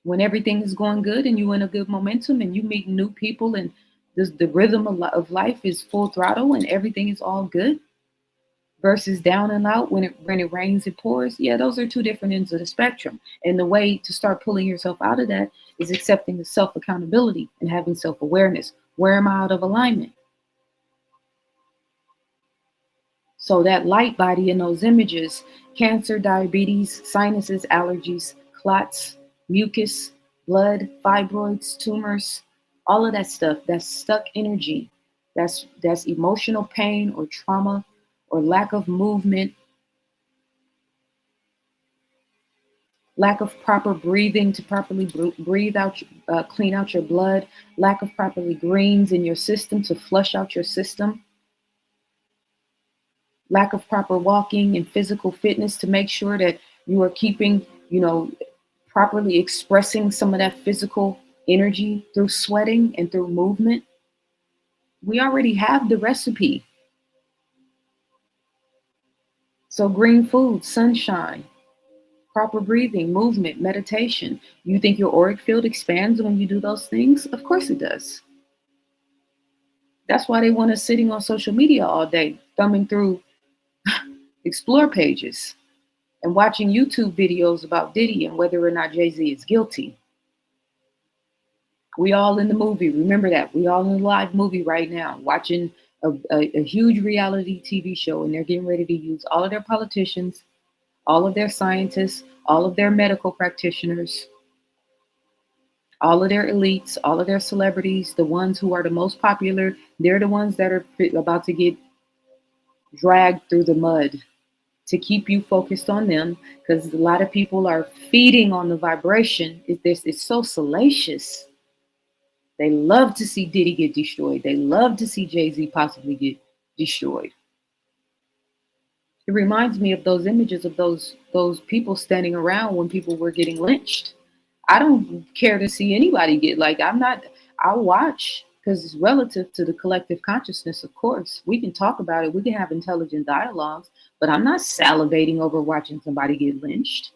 Speaker 1: when everything is going good and you're in a good momentum and you meet new people and the rhythm of life is full throttle and everything is all good versus down and out when it rains, it pours. Yeah, those are two different ends of the spectrum. And the way to start pulling yourself out of that is accepting the self-accountability and having self-awareness. Where am I out of alignment? So that light body in those images, cancer, diabetes, sinuses, allergies, clots, mucus, blood, fibroids, tumors, all of that stuff, that's stuck energy. That's emotional pain or trauma or lack of movement, lack of proper breathing to properly breathe out, clean out your blood, lack of properly greens in your system to flush out your system, lack of proper walking and physical fitness to make sure that you are keeping, properly expressing some of that physical energy through sweating and through movement. We already have the recipe. So green food, sunshine, proper breathing, movement, meditation. You think your auric field expands when you do those things? Of course it does. That's why they want us sitting on social media all day, thumbing through explore pages and watching YouTube videos about Diddy and whether or not Jay-Z is guilty. We all in the movie. Remember that. We all in the live movie right now, watching a huge reality TV show, and they're getting ready to use all of their politicians, all of their scientists, all of their medical practitioners, all of their elites, all of their celebrities, the ones who are the most popular. They're the ones that are about to get dragged through the mud to keep you focused on them, because a lot of people are feeding on the vibration. It's so salacious. They love to see Diddy get destroyed. They love to see Jay-Z possibly get destroyed. It reminds me of those images of those people standing around when people were getting lynched. I don't care to see anybody get I'll watch because it's relative to the collective consciousness, of course. We can talk about it. We can have intelligent dialogues, but I'm not salivating over watching somebody get lynched.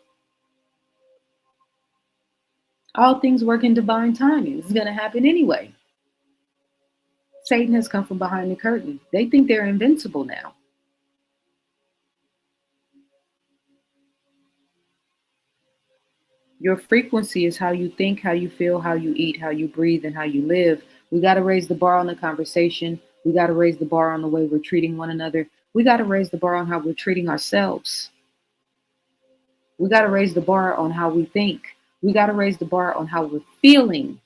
Speaker 1: All things work in divine timing. It's going to happen anyway. Satan has come from behind the curtain. They think they're invincible now. Your frequency is how you think, how you feel, how you eat, how you breathe, and how you live. We got to raise the bar on the conversation. We got to raise the bar on the way we're treating one another. We got to raise the bar on how we're treating ourselves. We got to raise the bar on how we think. We got to raise the bar on how we're feeling.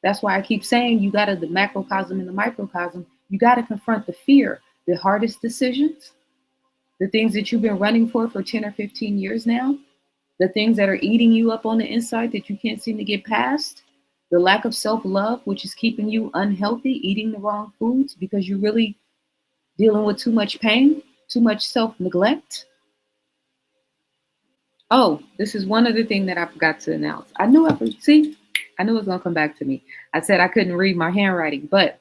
Speaker 1: That's why I keep saying you got to, the macrocosm and the microcosm, you got to confront the fear, the hardest decisions, the things that you've been running for 10 or 15 years now, the things that are eating you up on the inside that you can't seem to get past, the lack of self-love, which is keeping you unhealthy, eating the wrong foods because you're really dealing with too much pain, too much self-neglect. Oh, this is one other thing that I forgot to announce. I knew it was going to come back to me. I said I couldn't read my handwriting, but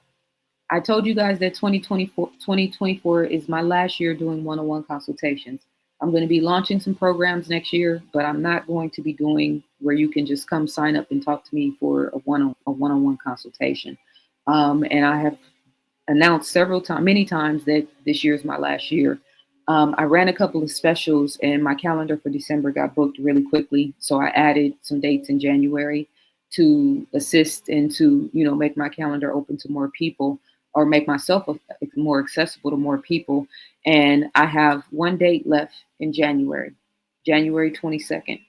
Speaker 1: I told you guys that 2024 is my last year doing one-on-one consultations. I'm going to be launching some programs next year, but I'm not going to be doing where you can just come sign up and talk to me for a one-on-one consultation. And I have announced many times that this year is my last year. I ran a couple of specials and my calendar for December got booked really quickly. So I added some dates in January to assist and to, make my calendar open to more people or make myself more accessible to more people. And I have one date left in January 22nd.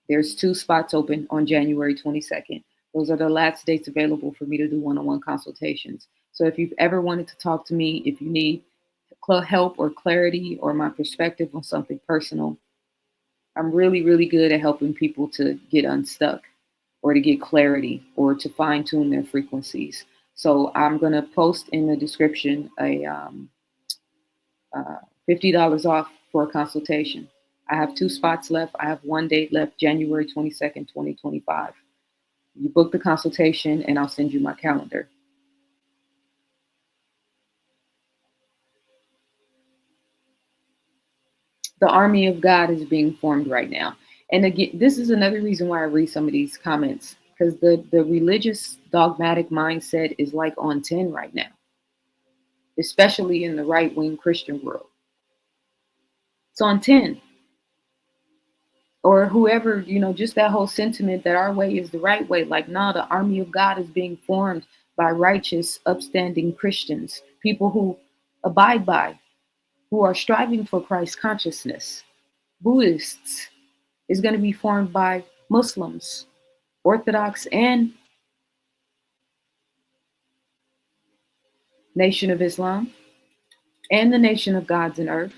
Speaker 1: There's 2 spots open on January 22nd. Those are the last dates available for me to do one-on-one consultations. So if you've ever wanted to talk to me, if you need help or clarity or my perspective on something personal, I'm really, really good at helping people to get unstuck or to get clarity or to fine tune their frequencies. So I'm going to post in the description a $50 off for a consultation. I have 2 spots left. I have one date left, January 22nd, 2025. You book the consultation and I'll send you my calendar. The army of God is being formed right now. And again, this is another reason why I read some of these comments, because the religious dogmatic mindset is like on 10 right now, especially in the right-wing Christian world. It's on 10. Or whoever, just that whole sentiment that our way is the right way. Like, nah, the army of God is being formed by righteous, upstanding Christians, people who abide by, who are striving for Christ consciousness. Buddhists is going to be formed by Muslims, Orthodox, and Nation of Islam, and the Nation of Gods and Earth,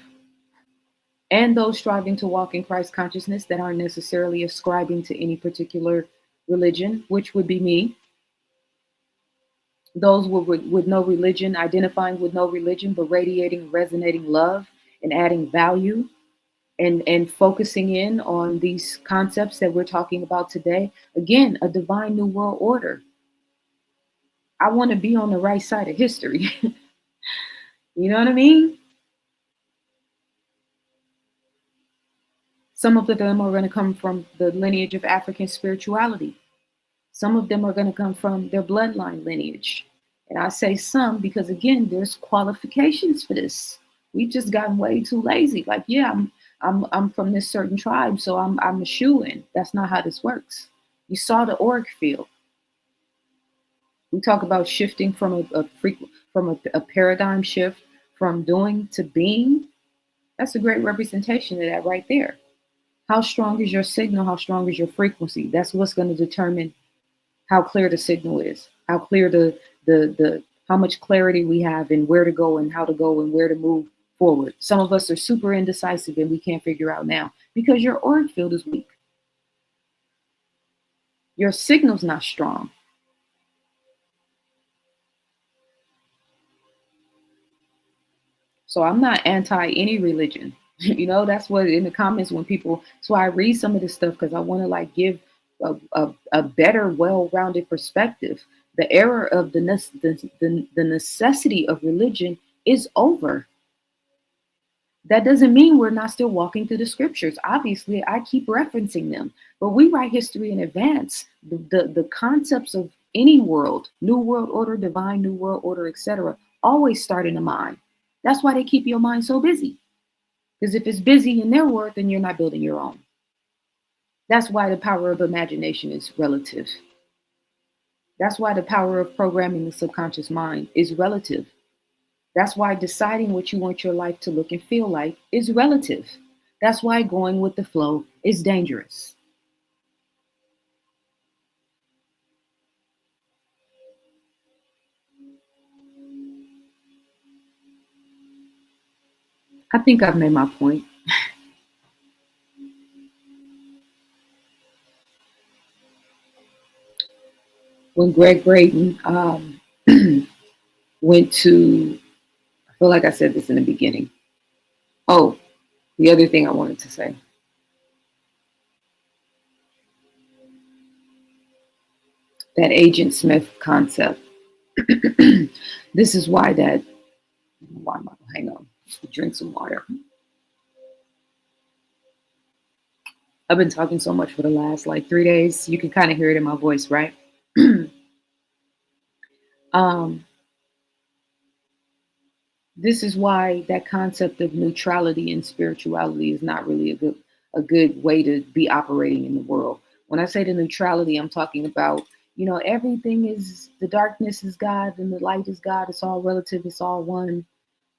Speaker 1: and those striving to walk in Christ consciousness that aren't necessarily ascribing to any particular religion, which would be me. Those with no religion, identifying with no religion, but radiating, resonating love and adding value and focusing in on these concepts that we're talking about today. Again, a divine new world order. I want to be on the right side of history. You know what I mean? Some of them are going to come from the lineage of African spirituality. Some of them are going to come from their bloodline lineage. And I say some because, again, there's qualifications for this. We've just gotten way too lazy. Like, yeah, I'm from this certain tribe, so I'm a shoo-in. That's not how this works. You saw the auric field. We talk about shifting from a paradigm shift from doing to being. That's a great representation of that right there. How strong is your signal? How strong is your frequency? That's what's going to determine how clear the signal is, how clear how much clarity we have in where to go and how to go and where to move forward. Some of us are super indecisive and we can't figure out now because your auric field is weak. Your signal's not strong. So I'm not anti any religion. That's what in the comments when people, so I read some of this stuff because I want to give a better, well-rounded perspective. The era of the necessity of religion is over. That doesn't mean we're not still walking through the scriptures. Obviously, I keep referencing them, but we write history in advance. The concepts of any world, new world order, divine new world order, etc., always start in the mind. That's why they keep your mind so busy. Because if it's busy in their world, then you're not building your own. That's why the power of imagination is relative. That's why the power of programming the subconscious mind is relative. That's why deciding what you want your life to look and feel like is relative. That's why going with the flow is dangerous. I think I've made my point. When Greg Braden went to, I feel like I said this in the beginning. Oh, the other thing I wanted to say. That Agent Smith concept. This is why that, why am I, hang on, drink some water. I've been talking so much for the last like 3 days. You can kind of hear it in my voice, right? This is why that concept of neutrality and spirituality is not really a good way to be operating in the world. When I say the neutrality, I'm talking about, everything is, the darkness is God and the light is God. It's all relative. It's all one.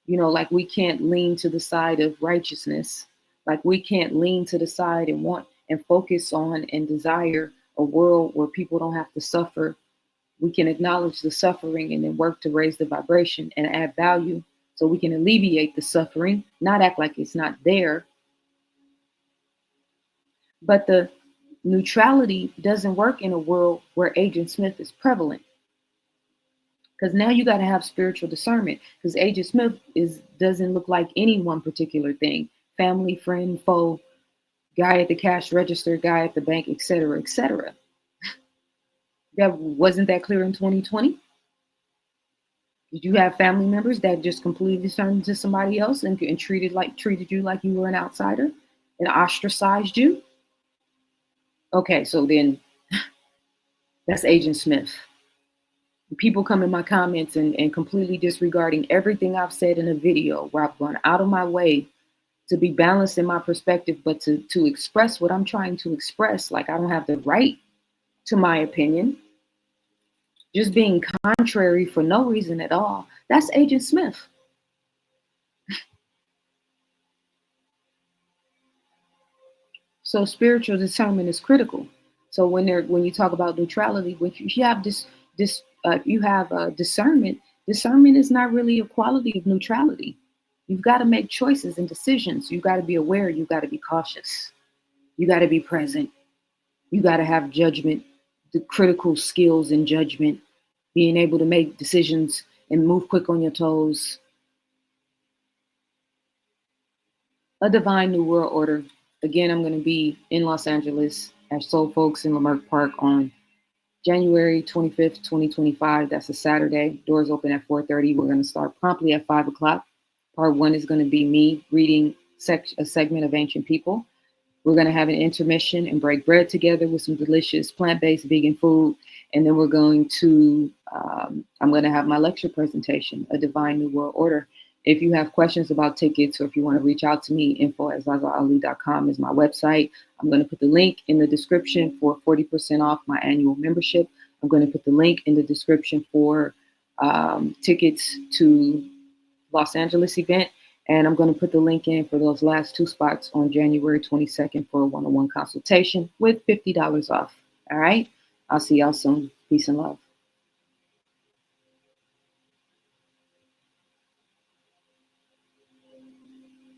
Speaker 1: Like we can't lean to the side of righteousness. Like we can't lean to the side and want and focus on and desire a world where people don't have to suffer. We can acknowledge the suffering and then work to raise the vibration and add value so we can alleviate the suffering, not act like it's not there. But the neutrality doesn't work in a world where Agent Smith is prevalent. Because now you got to have spiritual discernment, because Agent Smith doesn't look like any one particular thing. Family, friend, foe, guy at the cash register, guy at the bank, etc., etc. That wasn't that clear in 2020? Did you have family members that just completely turned into somebody else and treated you like you were an outsider and ostracized you? Okay, so then that's Agent Smith. People come in my comments and completely disregarding everything I've said in a video where I've gone out of my way to be balanced in my perspective, but to express what I'm trying to express, like I don't have the right to my opinion. Just being contrary for no reason at all. That's Agent Smith. So spiritual discernment is critical. So when you talk about neutrality, if you have discernment, discernment is not really a quality of neutrality. You've got to make choices and decisions. You've got to be aware. You've got to be cautious. You got to be present. You got to have judgment, the critical skills in judgment, being able to make decisions and move quick on your toes. A divine new world order. Again, I'm going to be in Los Angeles at Soul Folks in Leimert Park on January 25th, 2025. That's a Saturday. Doors open at 4:30. We're going to start promptly at 5 o'clock. Part one is going to be me reading a segment of Ancient People. We're going to have an intermission and break bread together with some delicious plant-based vegan food. And then we're going to, I'm going to have my lecture presentation, A Divine New World Order. If you have questions about tickets or if you want to reach out to me, info@ZaZaAli.com is my website. I'm going to put the link in the description for 40% off my annual membership. I'm going to put the link in the description for tickets to Los Angeles event. And I'm going to put the link in for those last 2 spots on January 22nd for a one-on-one consultation with $50 off. All right. I'll see y'all soon. Peace and love.